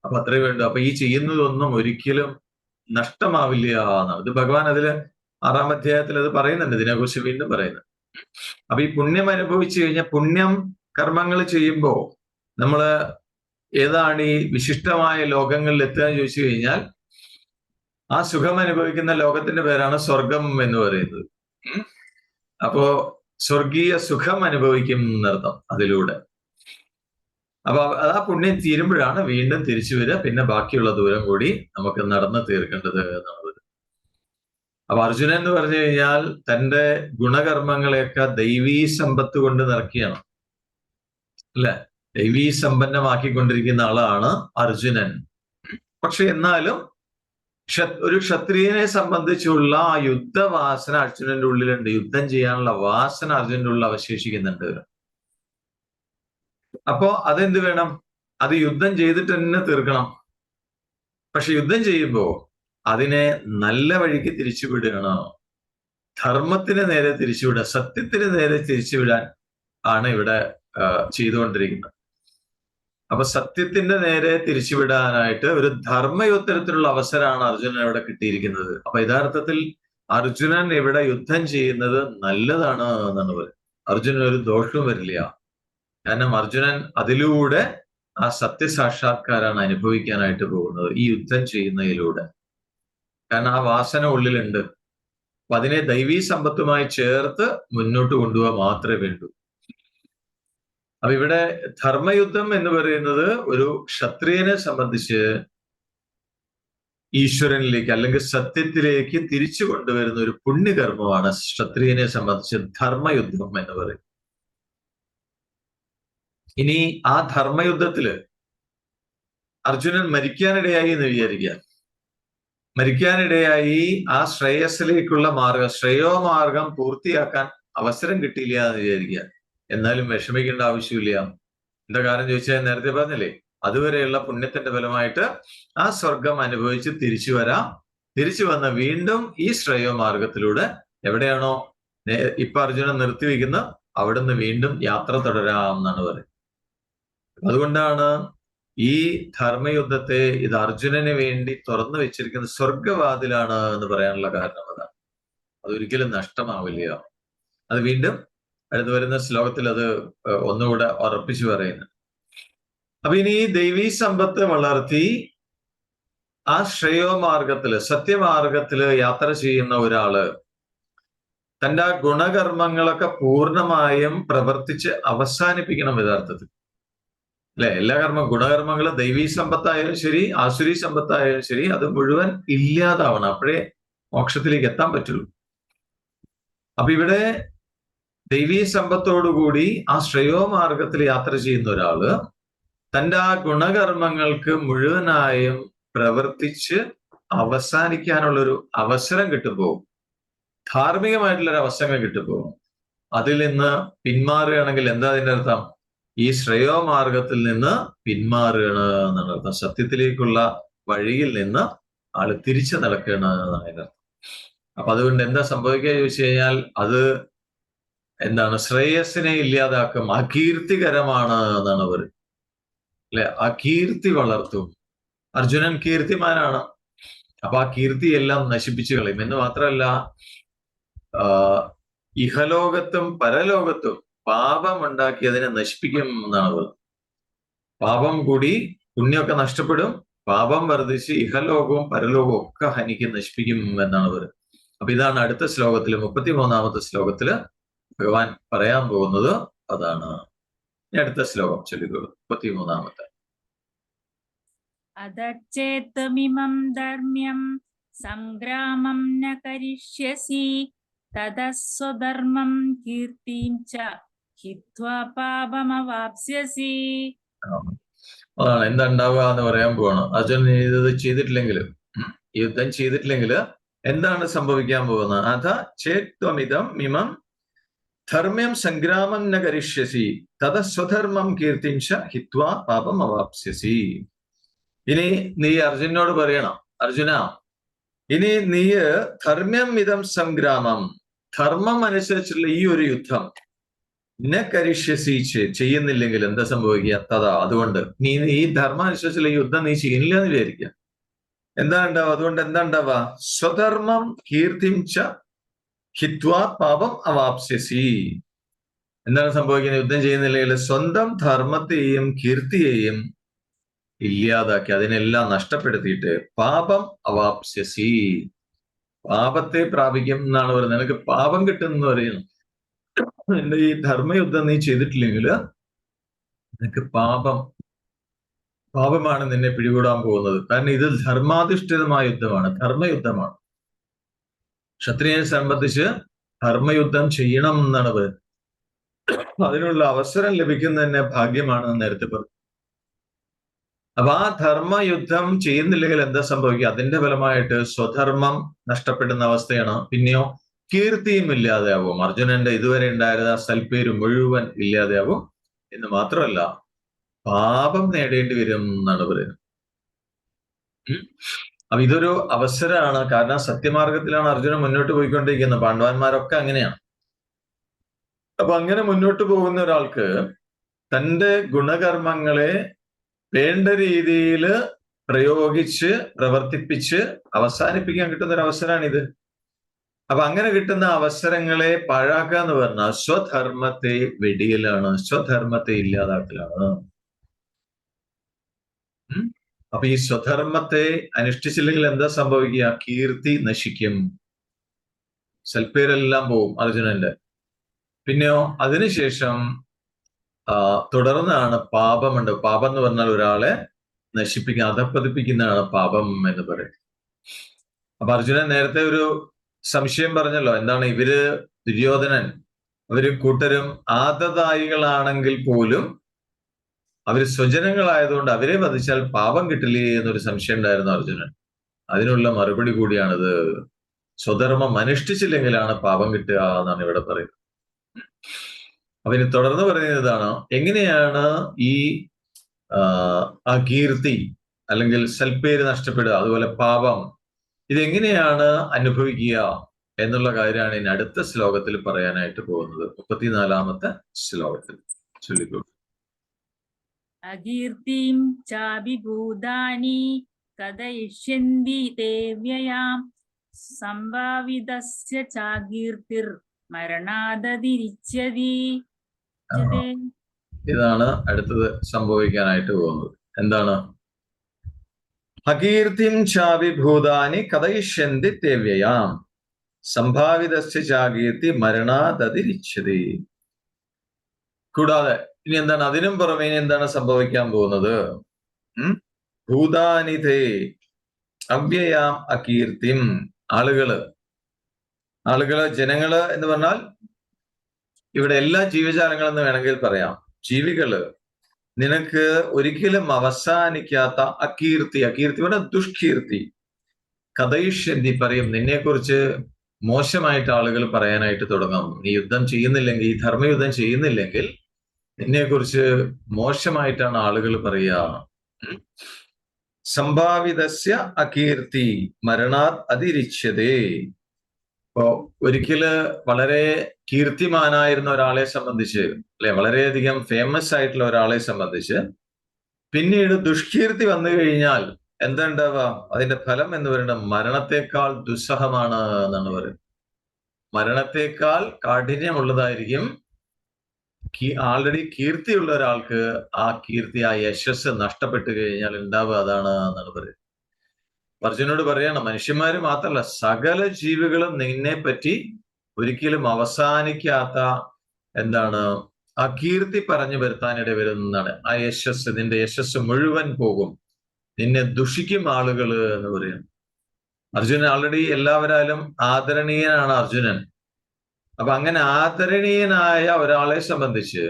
അപ്പൊ അത്രേ വേണ്ടു. അപ്പൊ ഈ ചെയ്യുന്നതൊന്നും ഒരിക്കലും നഷ്ടമാവില്ല എന്നാണ്. ഇത് ഭഗവാൻ അതില് 6-ാം അധ്യായത്തിൽ അത് പറയുന്നുണ്ട്. ഇതിനെക്കുറിച്ച് വീണ്ടും പറയുന്നത്. അപ്പൊ ഈ പുണ്യം അനുഭവിച്ചു കഴിഞ്ഞാൽ, പുണ്യം കർമ്മങ്ങൾ ചെയ്യുമ്പോ നമ്മള് ഏതാണ് ഈ വിശിഷ്ടമായ ലോകങ്ങളിൽ എത്തുക എന്ന് ചോദിച്ചു കഴിഞ്ഞാൽ ആ സുഖം അനുഭവിക്കുന്ന ലോകത്തിന്റെ പേരാണ് സ്വർഗം എന്ന് പറയുന്നത്. അപ്പോ സ്വർഗീയ സുഖം അനുഭവിക്കും എന്നർത്ഥം അതിലൂടെ. അപ്പൊ ആ പുണ്യം തീരുമ്പോഴാണ് വീണ്ടും തിരിച്ചു വരിക. പിന്നെ ബാക്കിയുള്ള ദൂരം കൂടി നമുക്ക് നടന്ന് തീർക്കേണ്ടത് എന്നുള്ളത്. അപ്പൊ അർജുനൻ എന്ന് പറഞ്ഞു കഴിഞ്ഞാൽ തന്റെ ഗുണകർമ്മങ്ങളെയൊക്കെ ദൈവീ സമ്പത്ത് കൊണ്ട് നിറയ്ക്കുകയാണ്, അല്ലെ? ദൈവീ സമ്പന്നമാക്കിക്കൊണ്ടിരിക്കുന്ന ആളാണ് അർജുനൻ. പക്ഷെ എന്നാലും ഒരു ക്ഷത്രിയനെ സംബന്ധിച്ചുള്ള ആ യുദ്ധവാസന അർജുനന്റെ ഉള്ളിലുണ്ട്. യുദ്ധം ചെയ്യാനുള്ള വാസന അർജുനന്റെ ഉള്ളിൽ അവശേഷിക്കുന്നുണ്ട്. അപ്പോ അതെന്ത് വേണം? അത് യുദ്ധം ചെയ്തിട്ട് തന്നെ തീർക്കണം. പക്ഷെ യുദ്ധം ചെയ്യുമ്പോ അതിനെ നല്ല വഴിക്ക് തിരിച്ചുവിടുകയാണ്. ധർമ്മത്തിന് നേരെ തിരിച്ചുവിടുക, സത്യത്തിന് നേരെ തിരിച്ചുവിടാൻ ആണ് ഇവിടെ ചെയ്തുകൊണ്ടിരിക്കുന്നത്. അപ്പൊ സത്യത്തിന്റെ നേരെ തിരിച്ചുവിടാനായിട്ട് ഒരു ധർമ്മയുദ്ധത്തിനുള്ള അവസരമാണ് അർജുനൻ ഇവിടെ കിട്ടിയിരിക്കുന്നത്. അപ്പൊ യഥാർത്ഥത്തിൽ അർജുനൻ ഇവിടെ യുദ്ധം ചെയ്യുന്നത് നല്ലതാണ് എന്നാണ് പറയുന്നത്. അർജുനൻ ഒരു ദോഷവും വരില്ല. കാരണം അർജുനൻ അതിലൂടെ ആ സത്യസാക്ഷാത്കാരാണ് അനുഭവിക്കാനായിട്ട് പോകുന്നത് ഈ യുദ്ധം ചെയ്യുന്നതിലൂടെ. കാരണം ആ വാസന ഉള്ളിലുണ്ട്. അപ്പൊ അതിനെ ദൈവീ സമ്പത്തുമായി ചേർത്ത് മുന്നോട്ട് കൊണ്ടുപോകാൻ മാത്രമേ വേണ്ടൂ. അപ്പൊ ഇവിടെ ധർമ്മയുദ്ധം എന്ന് പറയുന്നത് ഒരു ക്ഷത്രിയനെ സംബന്ധിച്ച് ഈശ്വരനിലേക്ക് അല്ലെങ്കിൽ സത്യത്തിലേക്ക് തിരിച്ചു കൊണ്ടുവരുന്ന ഒരു പുണ്യകർമ്മമാണ് ക്ഷത്രിയനെ സംബന്ധിച്ച് ധർമ്മയുദ്ധം എന്ന് പറയും. ഇനി ആ ധർമ്മയുദ്ധത്തില് അർജുനൻ മരിക്കാനിടയായി എന്ന് വിചാരിക്കുക. മരിക്കാനിടയായി ആ ശ്രേയസ്സിലേക്കുള്ള മാർഗം, ശ്രേയോമാർഗം പൂർത്തിയാക്കാൻ അവസരം കിട്ടിയില്ല എന്ന് വിചാരിക്കുക. എന്നാലും വിഷമിക്കേണ്ട ആവശ്യമില്ല. എന്താ കാരണം ചോദിച്ചാൽ നേരത്തെ പറഞ്ഞില്ലേ, അതുവരെയുള്ള പുണ്യത്തിന്റെ ഫലമായിട്ട് ആ സ്വർഗം അനുഭവിച്ച് തിരിച്ചു വരാം. തിരിച്ചു വന്ന വീണ്ടും ഈ ശ്രേയോമാർഗത്തിലൂടെ എവിടെയാണോ ഇപ്പൊ അർജുനൻ നിർത്തിവെക്കുന്ന അവിടുന്ന് വീണ്ടും യാത്ര തുടരാം എന്നാണ് പറയുന്നത്. അതുകൊണ്ടാണ് ഈ ധർമ്മയുദ്ധത്തെ ഇത് അർജുനന് വേണ്ടി തുറന്നു വെച്ചിരിക്കുന്ന സ്വർഗവാതിലാണ് എന്ന് പറയാനുള്ള കാരണം അതാണ്. അതൊരിക്കലും നഷ്ടമാവില്ല. അത് വീണ്ടും അടുത്ത് വരുന്ന ശ്ലോകത്തിൽ അത് ഒന്നുകൂടെ ഉറപ്പിച്ചു പറയുന്നു. അപ്പൊ ഇനി ദൈവീ സമ്പത്ത് വളർത്തി ആ ശ്രേയോമാർഗത്തില് സത്യമാർഗത്തില് യാത്ര ചെയ്യുന്ന ഒരാള് തന്റെ ആ ഗുണകർമ്മങ്ങളൊക്കെ പൂർണ്ണമായും പ്രവർത്തിച്ച് അവസാനിപ്പിക്കണം യഥാർത്ഥത്തിൽ. അല്ലെ? എല്ലാ ഗുണകർമ്മങ്ങൾ ദൈവീ സമ്പത്തായാലും ശരി, ആസുരി സമ്പത്തായാലും ശരി, അത് മുഴുവൻ ഇല്ലാതാവണം. അപ്പോഴേ മോക്ഷത്തിലേക്ക് എത്താൻ പറ്റുള്ളൂ. അപ്പൊ ഇവിടെ ദൈവീ സമ്പത്തോടുകൂടി ആ ശ്രേയോമാർഗത്തിൽ യാത്ര ചെയ്യുന്ന ഒരാള് തന്റെ ആ ഗുണകർമ്മങ്ങൾക്ക് മുഴുവനായും പ്രവർത്തിച്ച് അവസാനിക്കാനുള്ളൊരു അവസരം കിട്ടുമ്പോൾ, ധാർമ്മികമായിട്ടുള്ളൊരു അവസരം കിട്ടുമ്പോൾ അതിൽ നിന്ന് പിന്മാറുകയാണെങ്കിൽ എന്താ അതിന്റെ അർത്ഥം? ഈ ശ്രേയോമാർഗത്തിൽ നിന്ന് പിന്മാറുകയാണ് എന്നാണ് അർത്ഥം. സത്യത്തിലേക്കുള്ള വഴിയിൽ നിന്ന് ആള് തിരിച്ചു നടക്കുകയാണ് എന്നാണ് അതിന്റെ അർത്ഥം. അപ്പൊ അതുകൊണ്ട് എന്താ സംഭവിക്കുക ചോദിച്ചു കഴിഞ്ഞാൽ അത് എന്താണ്? ശ്രേയസ്സിനെ ഇല്ലാതാക്കും, അകീർത്തികരമാണ് എന്നാണ് അവർ. അല്ലെ? അകീർത്തി വളർത്തും. അർജുനൻ കീർത്തിമാനാണ്. അപ്പൊ ആ കീർത്തിയെല്ലാം നശിപ്പിച്ചു കളയും. എന്ന് മാത്രമല്ല, ഇഹലോകത്തും പരലോകത്തും പാപം ഉണ്ടാക്കി അതിനെ നശിപ്പിക്കും എന്നാണ് പറയുന്നത്. പാപം കൂടി പുണ്യമൊക്കെ നഷ്ടപ്പെടും, പാപം വർദ്ധിച്ച് ഇഹലോകവും പരലോകവും ഒക്കെ ഹനിക്ക് നശിപ്പിക്കും എന്നാണ് പറയുന്നത്. അപ്പൊ ഇതാണ് അടുത്ത ശ്ലോകത്തില്, 33-ാമത്തെ ശ്ലോകത്തില് ഭഗവാൻ പറയാൻ പോകുന്നത് അതാണ്. അടുത്ത ശ്ലോകം ചൊല്ലിക്കോളൂ, 33-ാമത്തെ.
അദച്ചേത്ത്വമിമം ധർമ്മ്യം സംഗ്രാമം ന കരിഷ്യസി തതഃ സ്വധർമ്മം കീർത്തിം ച ഹിത്വാ പാപമവാപ്സ്യസി.
അതാണ് എന്താ ഉണ്ടാവുക എന്ന് പറയാൻ പോവാണ്. അർജുനൻ ഇത് ചെയ്തിട്ടില്ലെങ്കിലും, യുദ്ധം ചെയ്തിട്ടില്ലെങ്കിൽ എന്താണ് സംഭവിക്കാൻ പോകുന്നത്? അഥ ചേത്വമിതം മിമം ധർമ്മ്യം സംഗ്രാമം ന കരിഷ്യസി തത സ്വധർമ്മം കീർത്തിം ച ഹിത്വാ പാപം അവാപ്സ്യസി. ഇനി നീ അർജുനോട് പറയണം, അർജുന, ഇനി നീ ധർമ്മ്യം ഇതം സംഗ്രാമം, ധർമ്മം അനുസരിച്ചുള്ള ഈ ഒരു യുദ്ധം ന കരിഷ്യസി ചെയ്യുന്നില്ലെങ്കിൽ എന്താ സംഭവിക്കുക? തഥാ അതുകൊണ്ട് നീ ഈ ധർമ്മം അനുസരിച്ചുള്ള യുദ്ധം നീ ചെയ്യുന്നില്ല എന്ന് വിചാരിക്കുക. എന്താ ഉണ്ടാവുക? അതുകൊണ്ട് എന്താ ഉണ്ടാവുക? സ്വധർമ്മം കീർത്തിം ച ഹിത്വാ പാപം അവാപ്സ്യസി. എന്താണ് സംഭവിക്കുന്നത്? യുദ്ധം ചെയ്യുന്നില്ലെങ്കിൽ സ്വന്തം ധർമ്മത്തെയും കീർത്തിയെയും ഇല്ലാതാക്കി, അതിനെല്ലാം നഷ്ടപ്പെടുത്തിയിട്ട് പാപം അവാപ്സ്യസി, പാപത്തെ പ്രാപിക്കും എന്നാണ് പറയുന്നത്. നിനക്ക് പാപം കിട്ടുമെന്ന് പറയുന്നു. നിന്റെ ഈ ധർമ്മയുദ്ധം നീ ചെയ്തിട്ടില്ലെങ്കിൽ നിനക്ക് പാപമാണ് നിന്നെ പിടികൂടാൻ പോകുന്നത്. കാരണം ഇത് ധർമാധിഷ്ഠിതമായ യുദ്ധമാണ്, ധർമ്മയുദ്ധമാണ്. ക്ഷത്രിയനെ സംബന്ധിച്ച് ധർമ്മയുദ്ധം ചെയ്യണം എന്നാണ് പറയുന്നത്. അതിനുള്ള അവസരം ലഭിക്കുന്ന തന്നെ ഭാഗ്യമാണെന്ന് നേരത്തെ പറഞ്ഞു. അപ്പൊ ആ ധർമ്മയുദ്ധം ചെയ്യുന്നില്ലെങ്കിൽ എന്താ സംഭവിക്കുക? അതിന്റെ ഫലമായിട്ട് സ്വധർമ്മം നഷ്ടപ്പെടുന്ന അവസ്ഥയാണ്. പിന്നെയോ കീർത്തിയും ഇല്ലാതെയാവും. അർജുനന്റെ ഇതുവരെ ഉണ്ടായിരുന്ന സൽപ്പേര് മുഴുവൻ ഇല്ലാതെയാവും. എന്ന് മാത്രമല്ല, പാപം നേടേണ്ടി വരും എന്നാണ് പറയുന്നത്. അപ്പൊ ഇതൊരു അവസരമാണ്. കാരണം സത്യമാർഗത്തിലാണ് അർജുനൻ മുന്നോട്ട് പോയിക്കൊണ്ടിരിക്കുന്നത്. പാണ്ഡവന്മാരൊക്കെ അങ്ങനെയാണ്. അപ്പൊ അങ്ങനെ മുന്നോട്ട് പോകുന്ന ഒരാൾക്ക് തന്റെ ഗുണകർമ്മങ്ങളെ വേണ്ട രീതിയിൽ പ്രയോഗിച്ച് പ്രവർത്തിപ്പിച്ച് അവസാനിപ്പിക്കാൻ കിട്ടുന്ന ഒരു അവസരമാണിത്. അപ്പൊ അങ്ങനെ കിട്ടുന്ന അവസരങ്ങളെ പാഴാക്കുക എന്ന് പറഞ്ഞാൽ സ്വധർമ്മത്തെ വെടിയലാണ്, സ്വധർമ്മത്തെ ഇല്ലാതാക്കലാണ്. അപ്പൊ ഈ സ്വധർമ്മത്തെ അനുഷ്ഠിച്ചില്ലെങ്കിൽ എന്താ സംഭവിക്കുക? കീർത്തി നശിക്കും, സൽപ്പേരെല്ലാം പോവും അർജുനന്റെ. പിന്നെയോ അതിനുശേഷം തുടർന്നാണ് പാപമുണ്ട്. പാപം എന്ന് പറഞ്ഞാൽ ഒരാളെ നശിപ്പിക്കുക, അധപ്പതിപ്പിക്കുന്നതാണ് പാപം എന്ന് പറയുന്നത്. അപ്പൊ അർജുനൻ നേരത്തെ ഒരു സംശയം പറഞ്ഞല്ലോ. എന്താണ്? ഇവര് ദുര്യോധനൻ അവരും കൂട്ടരും ആദതായികളാണെങ്കിൽ പോലും അവര് സ്വജനങ്ങളായതുകൊണ്ട് അവരെ വധിച്ചാൽ പാപം കിട്ടില്ലേ എന്നൊരു സംശയം ഉണ്ടായിരുന്നു അർജുനൻ. അതിനുള്ള മറുപടി കൂടിയാണിത്. സ്വധർമ്മം അനുഷ്ഠിച്ചില്ലെങ്കിലാണ് പാപം കിട്ടുക എന്നാണ് ഇവിടെ പറയുന്നത്. അപ്പൊ ഇനി തുടർന്ന് പറയുന്നത് ഇതാണ്, എങ്ങനെയാണ് ഈ അകീർത്തി അല്ലെങ്കിൽ സൽപ്പേര് നഷ്ടപ്പെടുക, അതുപോലെ പാപം, ഇതെങ്ങനെയാണ് അനുഭവിക്കുക എന്നുള്ള കാര്യമാണ് ഇനി അടുത്ത ശ്ലോകത്തിൽ പറയാനായിട്ട് പോകുന്നത്. 34-ാമത്തെ ശ്ലോകത്തിൽ ചൊല്ലിക്കോളൂ.
അകീർത്തിം ചാഭിഭൂതാനി കഥയിഷ്യന്തി തേ വ്യയാം സംഭാവിതസ്യ ചാകീർത്തിർ മരണാദതിരിച്യതി.
ഇതാണ് അടുത്തത് സംഭവിക്കാനായിട്ട് പോകുന്നത്. എന്താണ്? അകീർത്തിം ചാപി ഭൂതാനി കഥയിഷ്യന്തി തേവ്യയാം സംഭാവിതസ്യ ചാകീർത്തി മരണാദതിരിച്യതേ. കൂടാതെ ഇനി എന്താണ്? അതിനും പുറമേ ഇനി എന്താണ് സംഭവിക്കാൻ പോകുന്നത്? ഭൂതാനിധേ അവ്യയാം അകീർത്തിം. ആളുകള് ജനങ്ങള് എന്ന് പറഞ്ഞാൽ ഇവിടെ എല്ലാ ജീവജാലങ്ങളെന്ന് വേണമെങ്കിൽ പറയാം. ജീവികള് നിനക്ക് ഒരിക്കലും അവസാനിക്കാത്ത അകീർത്തി പറഞ്ഞ ദുഷ്കീർത്തി കഥയിഷ്യന്തി പറയും. നിന്നെക്കുറിച്ച് മോശമായിട്ട് ആളുകൾ പറയാനായിട്ട് തുടങ്ങും. നീ യുദ്ധം ചെയ്യുന്നില്ലെങ്കിൽ, ഈ ധർമ്മയുദ്ധം ചെയ്യുന്നില്ലെങ്കിൽ നിന്നെക്കുറിച്ച് മോശമായിട്ടാണ് ആളുകൾ പറയുക. സംഭാവിതസ്യ അകീർത്തി മരണാത് അതിരിച്യതേ. ഇപ്പോ ഒരിക്കല് വളരെ കീർത്തിമാനായിരുന്ന ഒരാളെ സംബന്ധിച്ച്, അല്ലെ, വളരെയധികം ഫേമസ് ആയിട്ടുള്ള ഒരാളെ സംബന്ധിച്ച് പിന്നീട് ദുഷ്കീർത്തി വന്നു കഴിഞ്ഞാൽ എന്താ ഉണ്ടാവുക? അതിന്റെ ഫലം എന്ന് പറയുന്നത് മരണത്തെക്കാൾ ദുസ്സഹമാണ് എന്നാണ് പറയുന്നത്. മരണത്തെക്കാൾ കാഠിന്യമുള്ളതായിരിക്കും ആൾറെഡി കീർത്തിയുള്ള ഒരാൾക്ക് ആ കീർത്തി, ആ യശസ് നഷ്ടപ്പെട്ടു കഴിഞ്ഞാൽ ഉണ്ടാവുക അതാണ് എന്നാണ് പറയുന്നത്. അർജുനോട് പറയണം, മനുഷ്യന്മാര് മാത്രമല്ല സകല ജീവികളും നിന്നെ പറ്റി ഒരിക്കലും അവസാനിക്കാത്ത എന്താണ് ആ കീർത്തി പറഞ്ഞു വരുത്താനിട വരുന്നതാണ്. ആ യശസ്, നിന്റെ യശസ് മുഴുവൻ പോകും, നിന്നെ ദുഷിക്കും ആളുകള് എന്ന് പറയും. അർജുനൻ ആൾറെഡി എല്ലാവരാലും ആദരണീയനാണ് അർജുനൻ. അപ്പൊ അങ്ങനെ ആദരണീയനായ ഒരാളെ സംബന്ധിച്ച്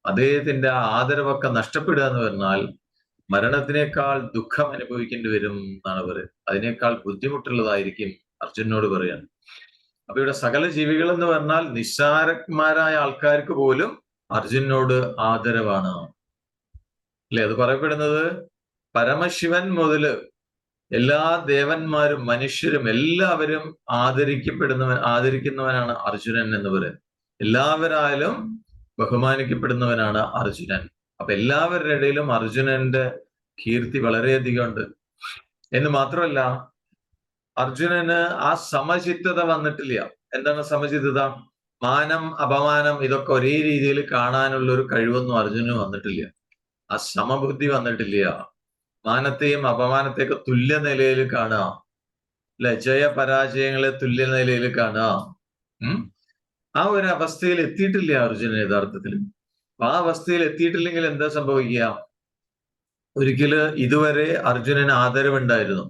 അദ്ദേഹത്തിന്റെ ആദരവൊക്കെ നഷ്ടപ്പെടുക എന്ന് പറഞ്ഞാൽ മരണത്തിനേക്കാൾ ദുഃഖം അനുഭവിക്കേണ്ടി വരും എന്നാണ് പറയുന്നത്. അതിനേക്കാൾ ബുദ്ധിമുട്ടുള്ളതായിരിക്കും അർജുനോട് പറയാൻ. അപ്പൊ ഇവിടെ സകല ജീവികൾ എന്ന് പറഞ്ഞാൽ നിസ്സാരന്മാരായ ആൾക്കാർക്ക് പോലും അർജുനോട് ആദരവാണ്, അല്ലെ? അത് പറയപ്പെടുന്നത് പരമശിവൻ മുതല് എല്ലാ ദേവന്മാരും മനുഷ്യരും എല്ലാവരും ആദരിക്കുന്നവനാണ് അർജുനൻ എന്ന് പറയുന്നത്. എല്ലാവരാലും ബഹുമാനിക്കപ്പെടുന്നവനാണ് അർജുനൻ. അപ്പൊ എല്ലാവരുടെ ഇടയിലും അർജുനന്റെ കീർത്തി വളരെയധികം ഉണ്ട്. എന്ന് മാത്രമല്ല, അർജുനന് ആ സമചിത്തത വന്നിട്ടില്ല. എന്താണ് സമചിത്തത? മാനം അപമാനം ഇതൊക്കെ ഒരേ രീതിയിൽ കാണാനുള്ള ഒരു കഴിവൊന്നും അർജുനന് വന്നിട്ടില്ല. ആ സമബുദ്ധി വന്നിട്ടില്ല. മാനത്തെയും അപമാനത്തെയൊക്കെ തുല്യ നിലയിൽ കാണുക, അല്ലെ? ജയപരാജയങ്ങളെ തുല്യ നിലയിൽ കാണുക. ആ ഒരു അവസ്ഥയിൽ എത്തിയിട്ടില്ല അർജുനൻ യഥാർത്ഥത്തിൽ. അപ്പൊ ആ അവസ്ഥയിൽ എത്തിയിട്ടില്ലെങ്കിൽ എന്താ സംഭവിക്കുക? ഒരിക്കല് ഇതുവരെ അർജുനന് ആദരവുണ്ടായിരുന്നു,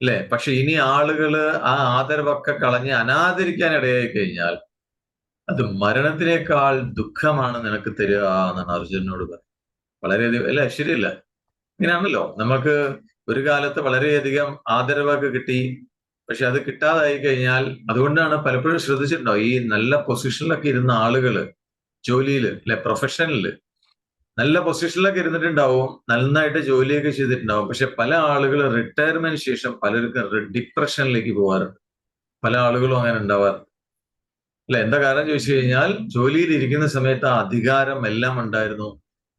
അല്ലെ? പക്ഷെ ഇനി ആളുകള് ആ ആദരവൊക്കെ കളഞ്ഞ് അനാദരിക്കാൻ ഇടയായി കഴിഞ്ഞാൽ അത് മരണത്തിനേക്കാൾ ദുഃഖമാണ് നിനക്ക് തരിക എന്നാണ് അർജുനനോട് പറയുന്നത്. വളരെയധികം, അല്ലെ? ശരിയല്ല? ഇങ്ങനെയാണല്ലോ, നമുക്ക് ഒരു കാലത്ത് വളരെയധികം ആദരവൊക്കെ കിട്ടി, പക്ഷെ അത് കിട്ടാതായി കഴിഞ്ഞാൽ, അതുകൊണ്ടാണ് പലപ്പോഴും ശ്രദ്ധിച്ചിട്ടുണ്ടോ, ഈ നല്ല പൊസിഷനിലൊക്കെ ഇരുന്ന ആളുകള് ജോലിയില്, അല്ലെ, പ്രൊഫഷനില് നല്ല പൊസിഷനിലൊക്കെ ഇരുന്നിട്ടുണ്ടാവും, നന്നായിട്ട് ജോലിയൊക്കെ ചെയ്തിട്ടുണ്ടാവും. പക്ഷെ പല ആളുകൾ റിട്ടയർമെന്റ് ശേഷം പലർക്കും ഡിപ്രഷനിലേക്ക് പോകാറുണ്ട്. പല ആളുകളും അങ്ങനെ ഉണ്ടാവാറുണ്ട്, അല്ലെ? എന്താ കാരണം ചോദിച്ചു കഴിഞ്ഞാൽ, ജോലിയിൽ ഇരിക്കുന്ന സമയത്ത് ആ അധികാരം എല്ലാം ഉണ്ടായിരുന്നു,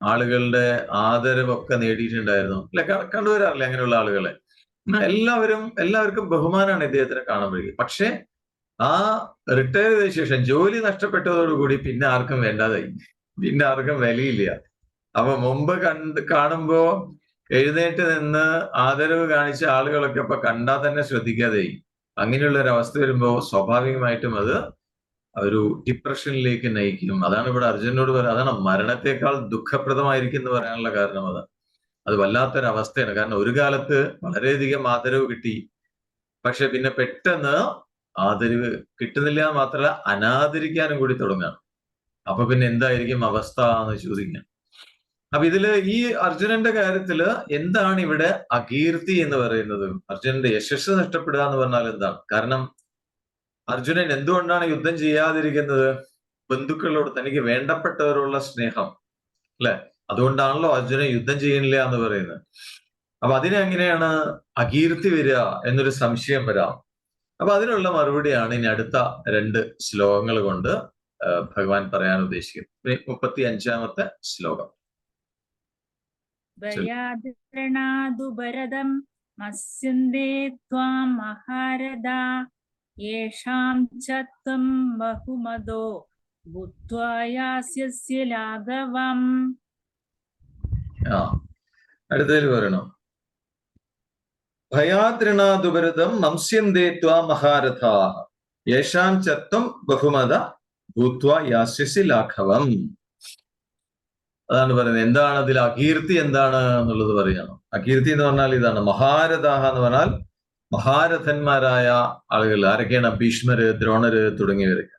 ആളുകളുടെ ആദരവൊക്കെ നേടിയിട്ടുണ്ടായിരുന്നു, അല്ലെ? കണ്ടുവരാറില്ലേ അങ്ങനെയുള്ള ആളുകളെ? എല്ലാവർക്കും ബഹുമാനമാണ് ഇദ്ദേഹത്തിനെ കാണുമ്പോഴേക്കും. പക്ഷെ ആ റിട്ടയർ ചെയ്ത ശേഷം ജോലി നഷ്ടപ്പെട്ടതോടുകൂടി പിന്നെ ആർക്കും വേണ്ടാതായി, പിന്നെ ആർക്കും വിലയില്ല. അപ്പൊ മുമ്പ് കാണുമ്പോ എഴുന്നേറ്റ് നിന്ന് ആദരവ് കാണിച്ച ആളുകളൊക്കെ ഇപ്പൊ കണ്ടാൽ തന്നെ ശ്രദ്ധിക്കാതെയായി. അങ്ങനെയുള്ള ഒരു അവസ്ഥ വരുമ്പോ സ്വാഭാവികമായിട്ടും അത് ഒരു ഡിപ്രഷനിലേക്ക് നയിക്കും. അതാണ് ഇവിടെ അർജുനോട് പറയുന്നത്. അതാണ് മരണത്തെക്കാൾ ദുഃഖപ്രദമായിരിക്കും എന്ന് പറയാനുള്ള കാരണം. അത് വല്ലാത്തൊരവസ്ഥയാണ്. കാരണം ഒരു കാലത്ത് വളരെയധികം ആദരവ് കിട്ടി, പക്ഷെ പിന്നെ പെട്ടെന്ന് ആദരവ് കിട്ടുന്നില്ല മാത്രമല്ല അനാദരിക്കാനും കൂടി തുടങ്ങാം. അപ്പൊ പിന്നെ എന്തായിരിക്കും അവസ്ഥ എന്ന് ചോദിക്കാം. അപ്പൊ ഇതില് ഈ അർജുനന്റെ കാര്യത്തില് എന്താണ് ഇവിടെ അകീർത്തി എന്ന് പറയുന്നത്? അർജുനന്റെ യശസ് നഷ്ടപ്പെടുക എന്ന് പറഞ്ഞാൽ എന്താണ്? കാരണം അർജുനൻ എന്തുകൊണ്ടാണ് യുദ്ധം ചെയ്യാതിരിക്കുന്നത്? ബന്ധുക്കളോട്, തനിക്ക് വേണ്ടപ്പെട്ടവരുള്ള സ്നേഹം, അല്ലെ? അതുകൊണ്ടാണല്ലോ അർജുനൻ യുദ്ധം ചെയ്യുന്നില്ല എന്ന് പറയുന്നത്. അപ്പൊ അതിനെങ്ങനെയാണ് അകീർത്തി വരിക എന്നൊരു സംശയം വരാം. അപ്പൊ അതിനുള്ള മറുപടിയാണ് ഇനി അടുത്ത 2 ശ്ലോകങ്ങൾ കൊണ്ട് ഭഗവാൻ പറയാൻ ഉദ്ദേശിക്കുന്നത്. 35-ാമത്തെ ശ്ലോകം.
ഭയാദ്രണാദുഭരദം മസ്യന്തേ ത്വാം മഹാരഥാ യേഷാം ച ത്വം ബഹുമതോ ഭൂത്വാ യാസ്യസ്യ ലാഘവം.
അടുത്തതിൽ പറയണം, ഭയാദ്രണാദുപരിതം നംസ്യന്തേ ത്വാ മഹാരഥാഃ യേഷാം ചത്വം ബഹുമത ഭൂത്വാ യാസ്യസി ലാഘവം. അതാണ് പറയുന്നത്. എന്താണ് അതിൽ അകീർത്തി എന്താണ് എന്നുള്ളത് പറയണം. അകീർത്തി എന്ന് പറഞ്ഞാൽ ഇതാണ്. മഹാരഥാഹ എന്ന് പറഞ്ഞാൽ മഹാരഥന്മാരായ ആളുകൾ ആരൊക്കെയാണ്? ഭീഷ്മര്, ദ്രോണര് തുടങ്ങിയവരൊക്കെ.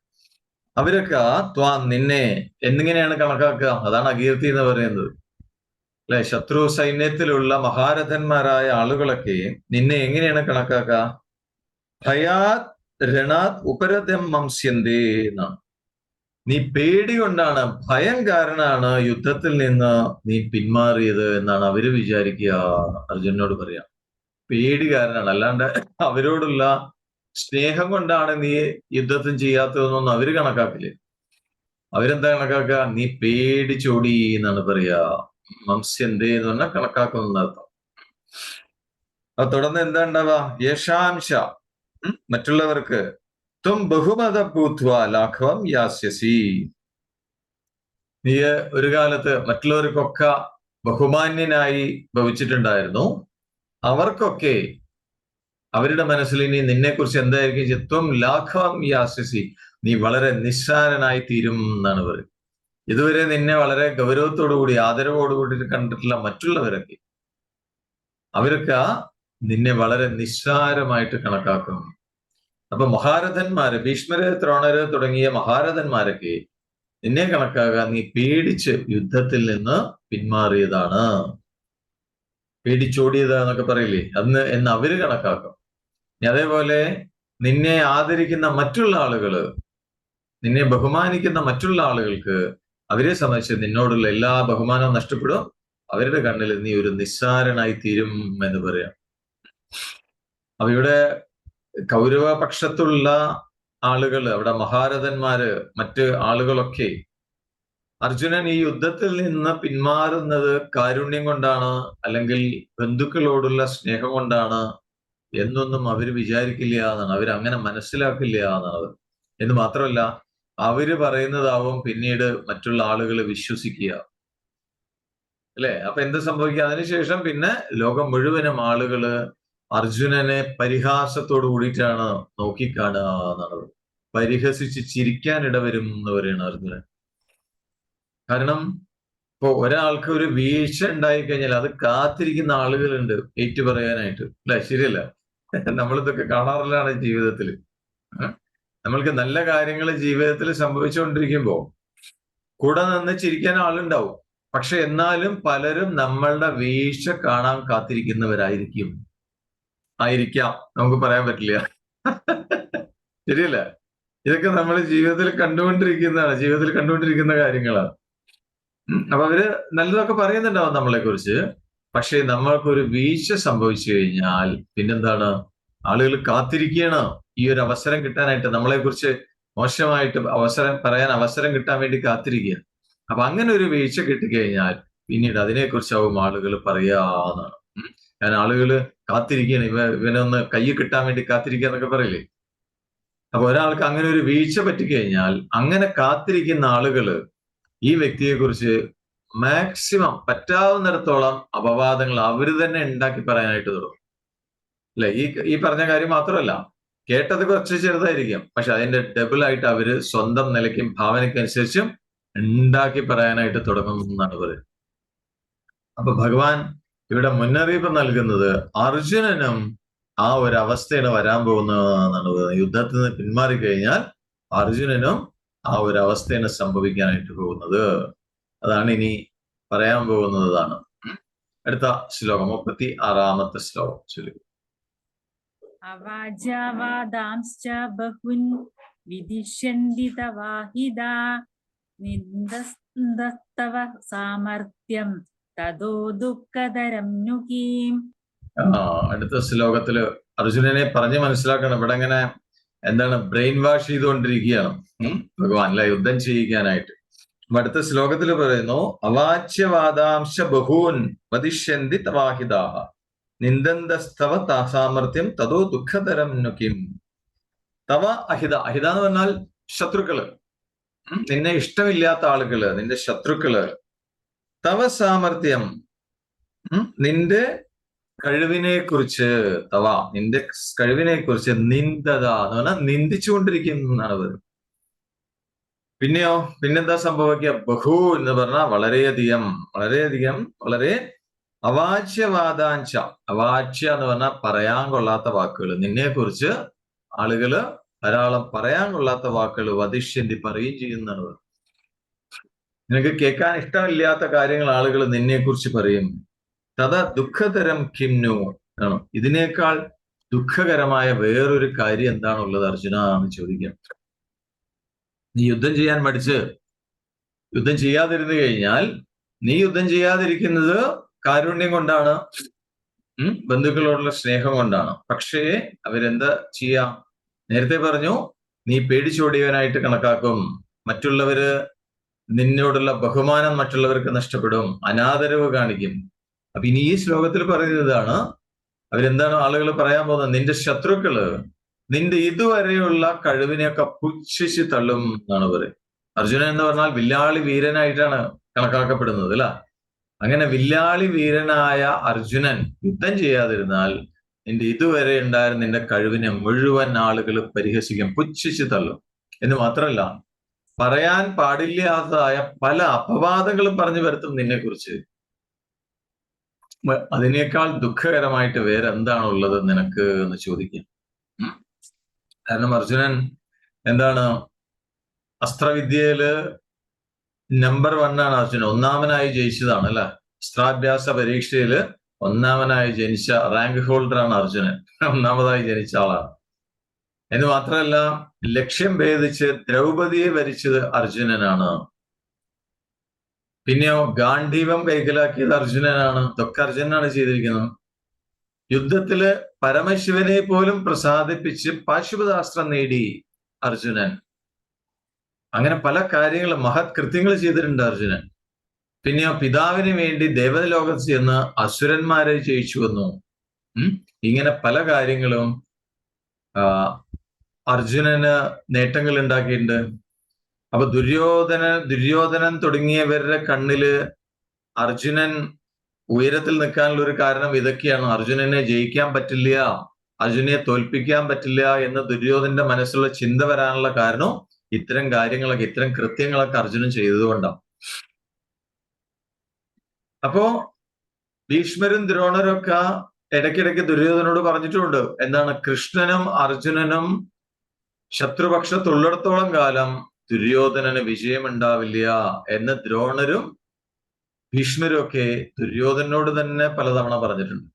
അവരൊക്കെ നിന്നെ എന്നിങ്ങനെയാണ് കണക്കാക്കുക? അതാണ് അകീർത്തി എന്ന് പറയുന്നത്. അല്ലെ, ശത്രു സൈന്യത്തിലുള്ള മഹാരഥന്മാരായ ആളുകളൊക്കെ നിന്നെ എങ്ങനെയാണ് കണക്കാക്കുക? ഭയാത് രണാത് ഉപരതം മംസ്യന്തേ എന്നാണ്. നീ പേടി കൊണ്ടാണ്, ഭയം കാരണമാണ് യുദ്ധത്തിൽ നിന്ന് നീ പിന്മാറിയത് എന്നാണ് അവര് വിചാരിക്കുക. അർജുനോട് പറയാം, പേടി കാരണമാണ്, അല്ലാണ്ട് അവരോടുള്ള സ്നേഹം കൊണ്ടാണ് നീ യുദ്ധത്തിൽ ചെയ്യാത്തതെന്നൊന്നും അവര് കണക്കാക്കില്ലേ. അവരെന്താ കണക്കാക്കുക? നീ പേടിച്ചോടി എന്നാണ് പറയാ. മംസ്യന്തേ എന്ന് പറഞ്ഞാൽ കണക്കാക്കുന്ന അർത്ഥം. അത് തുടർന്ന് എന്താ ഉണ്ടാവുക? യേശാംശ, മറ്റുള്ളവർക്ക് ത്വം ബഹുമത ഭൂത്വ ലാഘവം യാസ്യസി. നീ ഒരു കാലത്ത് മറ്റുള്ളവർക്കൊക്കെ ബഹുമാന്യനായി ഭവിച്ചിട്ടുണ്ടായിരുന്നു. അവർക്കൊക്കെ അവരുടെ മനസ്സിൽ ഇനി നിന്നെ കുറിച്ച് എന്തായിരിക്കും? ത്വം ലാഘവം യാസ്യസി, നീ വളരെ നിസ്സാരനായി തീരും എന്നാണ് പറയുന്നത്. ഇതുവരെ നിന്നെ വളരെ ഗൗരവത്തോടുകൂടി ആദരവോടുകൂടി കണ്ടിട്ടുള്ള മറ്റുള്ളവരൊക്കെ അവരൊക്കെ നിന്നെ വളരെ നിസ്സാരമായിട്ട് കണക്കാക്കും. അപ്പൊ മഹാരഥന്മാര്, ഭീഷ്മര്, ദ്രോണര് തുടങ്ങിയ മഹാരഥന്മാരൊക്കെ നിന്നെ കണക്കാക്കുക നീ പേടിച്ച് യുദ്ധത്തിൽ നിന്ന് പിന്മാറിയതാണ്, പേടിച്ചോടിയതാന്നൊക്കെ പറയില്ലേ, എന്ന് അവര് കണക്കാക്കും. അതേപോലെ നിന്നെ ആദരിക്കുന്ന മറ്റുള്ള ആളുകള്, നിന്നെ ബഹുമാനിക്കുന്ന മറ്റുള്ള ആളുകൾക്ക് അവരെ സംബന്ധിച്ച് നിന്നോടുള്ള എല്ലാ ബഹുമാനവും നഷ്ടപ്പെടും. അവരുടെ കണ്ണിൽ നീ ഒരു നിസ്സാരനായി തീരും എന്ന് പറയാം. അപ്പൊ ഇവിടെ കൗരവപക്ഷത്തുള്ള ആളുകൾ, അവിടെ മഹാരഥന്മാര്, മറ്റ് ആളുകളൊക്കെ അർജുനൻ ഈ യുദ്ധത്തിൽ നിന്ന് പിന്മാറുന്നത് കാരുണ്യം കൊണ്ടാണ്, അല്ലെങ്കിൽ ബന്ധുക്കളോടുള്ള സ്നേഹം കൊണ്ടാണ് എന്നൊന്നും അവര് വിചാരിക്കില്ല എന്നാണ്. അവരങ്ങനെ മനസ്സിലാക്കില്ല എന്നാണ്. എന്ന് മാത്രമല്ല, അവര് പറയുന്നതാവും പിന്നീട് മറ്റുള്ള ആളുകൾ വിശ്വസിക്കുക. അല്ലെ? അപ്പൊ എന്ത് സംഭവിക്കുക? അതിനുശേഷം പിന്നെ ലോകം മുഴുവനും ആളുകള് അർജുനനെ പരിഹാസത്തോട് കൂടിയിട്ടാണ് നോക്കിക്കാണുക എന്നാണ്. പരിഹസിച്ച് ചിരിക്കാൻ ഇടവരും എന്ന് പറയുന്നത് അർജുനൻ. കാരണം ഇപ്പൊ ഒരാൾക്ക് ഒരു വീഴ്ച ഉണ്ടായി കഴിഞ്ഞാൽ അത് കാത്തിരിക്കുന്ന ആളുകളുണ്ട് ഏറ്റു പറയാനായിട്ട്. അല്ലെ? ശരിയല്ല? നമ്മളിതൊക്കെ കാണാറില്ലാണ് ജീവിതത്തിൽ. നമ്മൾക്ക് നല്ല കാര്യങ്ങൾ ജീവിതത്തിൽ സംഭവിച്ചുകൊണ്ടിരിക്കുമ്പോ കൂടെ നിന്ന് ചിരിക്കാൻ ആളുണ്ടാവും. പക്ഷെ എന്നാലും പലരും നമ്മളുടെ വീഴ്ച കാണാൻ കാത്തിരിക്കുന്നവരായിരിക്കാം. നമുക്ക് പറയാൻ പറ്റില്ല. ശരിയല്ല? ഇതൊക്കെ നമ്മൾ ജീവിതത്തിൽ കണ്ടുകൊണ്ടിരിക്കുന്ന കാര്യങ്ങളാണ്. അപ്പൊ അവര് നല്ലതൊക്കെ പറയുന്നുണ്ടാവും നമ്മളെ കുറിച്ച്. പക്ഷെ നമ്മൾക്കൊരു വീഴ്ച സംഭവിച്ചു കഴിഞ്ഞാൽ പിന്നെന്താണ്? ആളുകൾ കാത്തിരിക്കുകയാണ് ഈ ഒരു അവസരം കിട്ടാനായിട്ട്, നമ്മളെ കുറിച്ച് മോശമായിട്ട് പറയാൻ അവസരം കിട്ടാൻ വേണ്ടി കാത്തിരിക്കുക. അപ്പൊ അങ്ങനെ ഒരു വീഴ്ച കിട്ടിക്കഴിഞ്ഞാൽ പിന്നീട് അതിനെക്കുറിച്ചാവും ആളുകൾ പറയാന്നാണ്. കാരണം ആളുകൾ കാത്തിരിക്കുകയാണ്, ഇവനൊന്ന് കൈ കിട്ടാൻ വേണ്ടി കാത്തിരിക്കുക എന്നൊക്കെ പറയില്ലേ. അപ്പൊ ഒരാൾക്ക് അങ്ങനെ ഒരു വീഴ്ച പറ്റിക്കഴിഞ്ഞാൽ അങ്ങനെ കാത്തിരിക്കുന്ന ആളുകള് ഈ വ്യക്തിയെ കുറിച്ച് മാക്സിമം പറ്റാവുന്നിടത്തോളം അപവാദങ്ങൾ അവര് തന്നെ ഉണ്ടാക്കി പറയാനായിട്ട് തുടങ്ങും. അല്ലെ? ഈ പറഞ്ഞ കാര്യം മാത്രമല്ല, കേട്ടത് കുറച്ച് ചെറുതായിരിക്കും, പക്ഷെ അതിന്റെ ഡബിൾ ആയിട്ട് അവര് സ്വന്തം നിലയ്ക്കും ഭാവനയ്ക്കനുസരിച്ചും ഉണ്ടാക്കി പറയാനായിട്ട് തുടങ്ങും എന്നാണ് പറയുന്നത്. അപ്പൊ ഭഗവാൻ ഇവിടെ മുന്നറിയിപ്പ് നൽകുന്നത് അർജുനനും ആ ഒരു അവസ്ഥയാണ് വരാൻ പോകുന്നതെന്നാണ് പറയുന്നത്. യുദ്ധത്തിൽ നിന്ന് പിന്മാറിക്കഴിഞ്ഞാൽ അർജുനനും ആ ഒരു അവസ്ഥയാണ് സംഭവിക്കാനായിട്ട് പോകുന്നത്. അതാണ് ഇനി പറയാൻ പോകുന്നതാണ്. അടുത്ത ശ്ലോകം 36-ാമത്തെ ശ്ലോകം ചൊല്ലുക.
അവാചാവാദാംശ്ച ബഹുൻ വിദിഷ്യന്തി തവാഹിദാ നിന്ദസ്തവ സാമർത്ഥ്യം തതോ ദുഃഖതരം നുകീം.
അടുത്ത ശ്ലോകത്തില് അർജുനനെ പറഞ്ഞ് മനസ്സിലാക്കണം. ഇവിടെ ഇങ്ങനെ എന്താണ് ബ്രെയിൻ വാഷ് ചെയ്തുകൊണ്ടിരിക്കുകയാണ് ഭഗവാൻ, അല്ല, യുദ്ധം ചെയ്യിക്കാനായിട്ട്. അടുത്ത ശ്ലോകത്തിൽ പറയുന്നു, അവാച്യവാദാംശ ബഹൂൻ വദിഷ്യന്തി തവാഹിദാഹ നിന്ദന്തസ്തവ സാമർത്ഥ്യം തതോ ദുഃഖതരം നുകിം. തവ അഹിത, അഹിത എന്ന് പറഞ്ഞാൽ ശത്രുക്കള്. നിന്നെ ഇഷ്ടമില്ലാത്ത ആളുകള്, നിന്റെ ശത്രുക്കള്, തവ സാമർത്ഥ്യം, നിന്റെ കഴിവിനെ കുറിച്ച്, നിന്റെ കഴിവിനെ കുറിച്ച് നിന്ദത എന്ന് പറഞ്ഞാൽ നിന്ദിച്ചുകൊണ്ടിരിക്കുന്നതാണ് അത്. പിന്നെയോ, പിന്നെന്താ സംഭവിക്കുക? ബഹു എന്ന് പറഞ്ഞാൽ വളരെയധികം, വളരെയധികം, വളരെ അവാച്യവാദാഞ്ച. അവാച്യ എന്ന് പറഞ്ഞാൽ പറയാൻ കൊള്ളാത്ത വാക്കുകൾ, നിന്നെ കുറിച്ച് ആളുകള് ധാരാളം പറയാൻ കൊള്ളാത്ത വാക്കുകൾ വധിഷ്യന്തി പറയുകയും ചെയ്യുന്നതാണ്. നിനക്ക് കേൾക്കാൻ ഇഷ്ടമില്ലാത്ത കാര്യങ്ങൾ ആളുകൾ നിന്നെ കുറിച്ച് പറയും. തഥാ ദുഃഖതരം കിംനു ആണ്. ഇതിനേക്കാൾ ദുഃഖകരമായ വേറൊരു കാര്യം എന്താണുള്ളത് അർജുന എന്ന് ചോദിക്കാം. നീ യുദ്ധം ചെയ്യാൻ മടിച്ച് യുദ്ധം ചെയ്യാതിരുന്നു കഴിഞ്ഞാൽ, നീ യുദ്ധം ചെയ്യാതിരിക്കുന്നത് കാരുണ്യം കൊണ്ടാണ്, ബന്ധുക്കളോടുള്ള സ്നേഹം കൊണ്ടാണ്. പക്ഷേ അവരെന്താ ചെയ്യാ? നേരത്തെ പറഞ്ഞു, നീ പേടിച്ചോടിയവനായിട്ട് കണക്കാക്കും, മറ്റുള്ളവര് നിന്നോടുള്ള ബഹുമാനം മറ്റുള്ളവർക്ക് നഷ്ടപ്പെടും, അനാദരവ് കാണിക്കും. അപ്പൊ ഇനി ഈ ശ്ലോകത്തിൽ പറയുന്നതാണ്, അവരെന്താണ് ആളുകൾ പറയാൻ പോകുന്നത്? നിന്റെ ശത്രുക്കള് നിന്റെ ഇതുവരെയുള്ള കഴിവിനെയൊക്കെ പുച്ഛിച്ച് തള്ളും എന്നാണ് പറയുന്നത്. അർജുനൻ എന്ന് പറഞ്ഞാൽ വില്ലാളി വീരനായിട്ടാണ് കണക്കാക്കപ്പെടുന്നത് അല്ല. അങ്ങനെ വില്ലാളി വീരനായ അർജുനൻ യുദ്ധം ചെയ്യാതിരുന്നാൽ നിന്റെ ഇതുവരെ ഉണ്ടായിരുന്ന നിന്റെ കഴിവിനെ മുഴുവൻ ആളുകൾ പരിഹസിക്കും, പുച്ഛിച്ച് തള്ളും. എന്ന് മാത്രമല്ല, പറയാൻ പാടില്ലാത്തതായ പല അപവാദങ്ങളും പറഞ്ഞു വരുത്തും നിന്നെ കുറിച്ച്. അതിനേക്കാൾ ദുഃഖകരമായിട്ട് വേറെ എന്താണുള്ളത് നിനക്ക് എന്ന് ചോദിക്കാം. കാരണം അർജുനൻ എന്താണ്, അസ്ത്രവിദ്യയില് നമ്പർ 1 ആണ് അർജുനൻ, ഒന്നാമനായി ജയിച്ചതാണ് അല്ലെ. അസ്ത്രാഭ്യാസ പരീക്ഷയില് ഒന്നാമനായി ജനിച്ച റാങ്ക് ഹോൾഡറാണ് അർജുനൻ, ഒന്നാമതായി ജനിച്ച ആളാണ്. എന്ന് മാത്രമല്ല, ലക്ഷ്യം ഭേദിച്ച് ദ്രൗപദിയെ വരിച്ചത് അർജുനനാണ്. പിന്നെയോ ഗാന്ധീവം കൈക്കലാക്കിയത് അർജുനനാണ്. ഇതൊക്കെ അർജുനനാണ് ചെയ്തിരിക്കുന്നത്. യുദ്ധത്തില് പരമശിവനെ പോലും പ്രസാദിപ്പിച്ച് പാശുപതാസ്ത്രം നേടി അർജുനൻ. അങ്ങനെ പല കാര്യങ്ങളും, മഹത് കൃത്യങ്ങൾ ചെയ്തിട്ടുണ്ട് അർജുനൻ. പിന്നെയോ പിതാവിന് വേണ്ടി ദേവലോകത്ത് ചെന്ന് അസുരന്മാരെ ജയിച്ചു വന്നു. ഇങ്ങനെ പല കാര്യങ്ങളും അർജുനന് നേട്ടങ്ങൾ ഉണ്ടാക്കിയിട്ടുണ്ട്. അപ്പൊ ദുര്യോധനൻ തുടങ്ങിയവരുടെ കണ്ണില് അർജുനൻ ഉയരത്തിൽ നിൽക്കാനുള്ള ഒരു കാരണം ഇതൊക്കെയാണ്. അർജുനനെ ജയിക്കാൻ പറ്റില്ല, അർജുനെ തോൽപ്പിക്കാൻ പറ്റില്ല എന്ന് ദുര്യോധനന്റെ മനസ്സിലുള്ള ചിന്ത വരാനുള്ള കാരണം ഇത്തരം കാര്യങ്ങളൊക്കെ, ഇത്തരം കൃത്യങ്ങളൊക്കെ അർജുനൻ ചെയ്തതുകൊണ്ടാണ്. അപ്പോ ഭീഷ്മരും ദ്രോണരും ഒക്കെ ഇടയ്ക്കിടയ്ക്ക് ദുര്യോധനോട് പറഞ്ഞിട്ടുമുണ്ട്, എന്താണ്, കൃഷ്ണനും അർജുനനും ശത്രുപക്ഷത്തുള്ളിടത്തോളം കാലം ദുര്യോധനന് വിജയമുണ്ടാവില്ല എന്ന് ദ്രോണരും ഭീഷ്മരും ഒക്കെ ദുര്യോധനോട് തന്നെ പലതവണ പറഞ്ഞിട്ടുണ്ട്.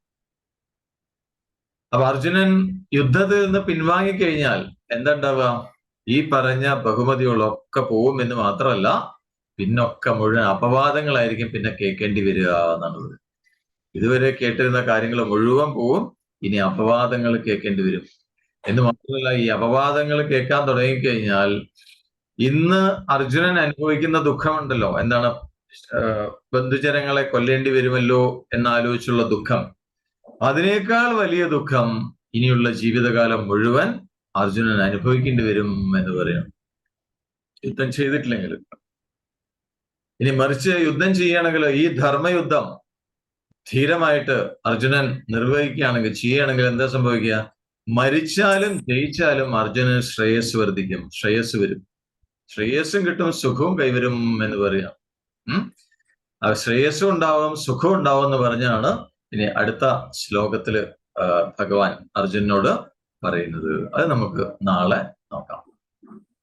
അപ്പൊ അർജുനൻ യുദ്ധത്തിൽ നിന്ന് പിൻവാങ്ങിക്കഴിഞ്ഞാൽ എന്താ ഉണ്ടാവുക? ഈ പറഞ്ഞ ബഹുമതികളൊക്കെ പോവും എന്ന് മാത്രമല്ല, പിന്നൊക്കെ മുഴുവൻ അപവാദങ്ങളായിരിക്കും പിന്നെ കേൾക്കേണ്ടി വരിക എന്നുള്ളത്. ഇതുവരെ കേട്ടിരുന്ന കാര്യങ്ങൾ മുഴുവൻ പോവും, ഇനി അപവാദങ്ങൾ കേൾക്കേണ്ടി വരും. എന്ന് മാത്രമല്ല, ഈ അപവാദങ്ങൾ കേൾക്കാൻ തുടങ്ങിക്കഴിഞ്ഞാൽ ഇന്ന് അർജുനൻ അനുഭവിക്കുന്ന ദുഃഖമുണ്ടല്ലോ, എന്താണ്, ബന്ധുജനങ്ങളെ കൊല്ലേണ്ടി വരുമല്ലോ എന്നാലോചിച്ചുള്ള ദുഃഖം, അതിനേക്കാൾ വലിയ ദുഃഖം ഇനിയുള്ള ജീവിതകാലം മുഴുവൻ അർജുനൻ അനുഭവിക്കേണ്ടി വരും എന്ന് പറയണം, യുദ്ധം ചെയ്തിട്ടില്ലെങ്കിൽ. ഇനി മറിച്ച് യുദ്ധം ചെയ്യുകയാണെങ്കിൽ, ഈ ധർമ്മയുദ്ധം ധീരമായിട്ട് അർജുനൻ നിർവഹിക്കുകയാണെങ്കിൽ, ചെയ്യുകയാണെങ്കിൽ എന്താ സംഭവിക്കുക? മരിച്ചാലും ജയിച്ചാലും അർജുനന് ശ്രേയസ് വർദ്ധിക്കും, ശ്രേയസ് വരും, ശ്രേയസ്സും കിട്ടും, സുഖവും കൈവരും എന്ന് പറയാം. ശ്രേയസ്സും ഉണ്ടാവും, സുഖവും ഉണ്ടാവും എന്ന് പറഞ്ഞാണ് ഇനി അടുത്ത ശ്ലോകത്തില് ഭഗവാൻ അർജുനനോട് പറയുന്നത്. അത് നമുക്ക് നാളെ നോക്കാം.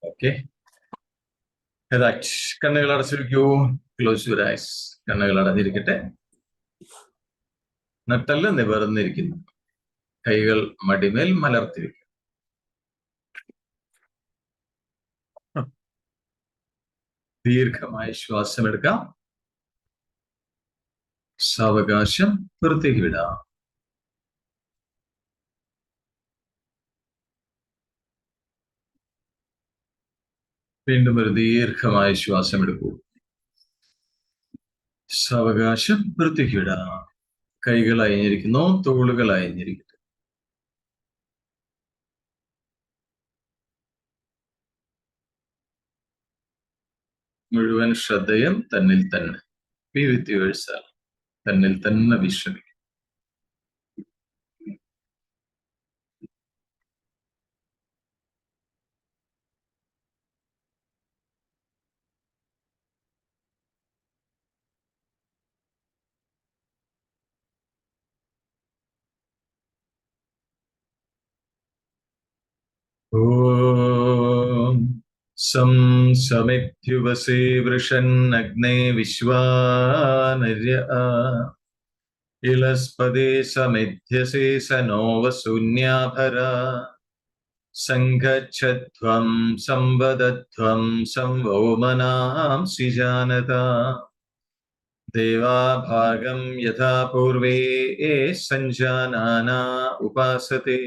ഓക്കെ, കണ്ണുകൾ അടച്ചിരിക്കൂ, ക്ലോസ് യുവർ ഐസ്. കണ്ണുകൾ അടഞ്ഞിരിക്കട്ടെ. നട്ടെല്ല് നിവർന്നിരിക്കുന്നു, കൈകൾ മടിമേൽ മലർത്തിരിക്കും. ദീർഘമായ ശ്വാസം എടുക്കാം, സാവകാശം പുറത്തേക്ക് വിടാം. വീണ്ടും ഒരു ദീർഘമായ ശ്വാസം എടുക്കൂ, സാവകാശം പുറത്തേക്ക് വിടാം. കൈകൾ അയഞ്ഞിരിക്കുന്നു, തോളുകൾ അയഞ്ഞിരിക്കട്ടെ. മുഴുവൻ ശ്രദ്ധയും തന്നിൽ തന്നെ. ബി വിത്ത് യുവേഴ്സെൽഫ്. തന്നിൽ തന്നെ വിശ്രമിക്കും. ഓം സം സമിത്യുവസേ വൃഷന്നഗ്നേ വിശ്വാനര്യ ഇളസ്പദേ സമിധ്യസേ സനോ വസൂന്യാഭര സംഗച്ഛധ്വം സംവദധ്വം സംവോമനാംസി ജാനത ദേവാഭാഗം യഥാ പൂർവേ സഞ്ജാനാന ഉപാസത്തെ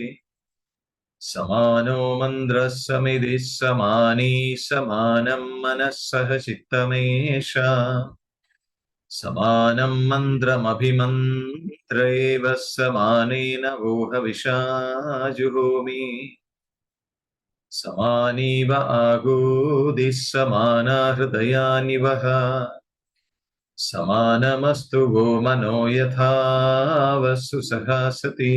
സമാനോ മന്ത്രഃ സമിതിഃ സമാനീ സമാനം മനഃ സഹ ചിത്തമേഷ സമാനം മന്ത്രമഭിമന്ത്ര ഏവ സമാനേന വോഹവിഷാ ജുഹോമി സമാനീവ ആഗോദിഃ സമാനാ ഹൃദയാനി വഹ സമാനമസ്തു വോ മനോ യഥാ വസ്തു സഹാസതി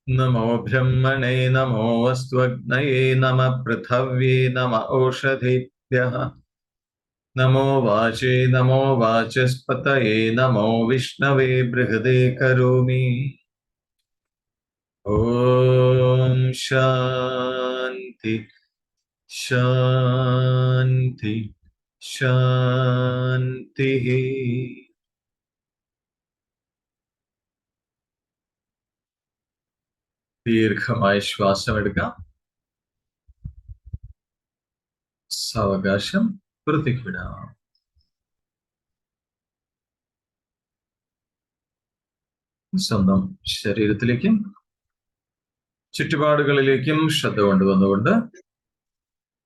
നമോ ബ്രഹ്മണേ നമോ അസ്ത്വഗ്നയേ നമ പൃഥവ്യേ നമ ഓഷധേഭ്യഃ നമോ വാചേ നമോ വാചസ്പതയേ നമോ വിഷ്ണവേ ബൃഹദേ കരോമി. ഓം ശാന്തി ശാന്തി ശാന്തി. ദീർഘമായി ശ്വാസം എടുക്കാം. സാവകാശം പുറത്തേക്ക് വിടാം. സ്വന്തം ശരീരത്തിലേക്കും ചുറ്റുപാടുകളിലേക്കും ശ്രദ്ധ കൊണ്ടുവന്നുകൊണ്ട്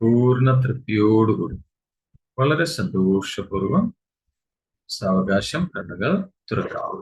പൂർണ്ണ തൃപ്തിയോടുകൂടി വളരെ സന്തോഷപൂർവം സാവകാശം കണ്ണുകൾ തുറക്കാം.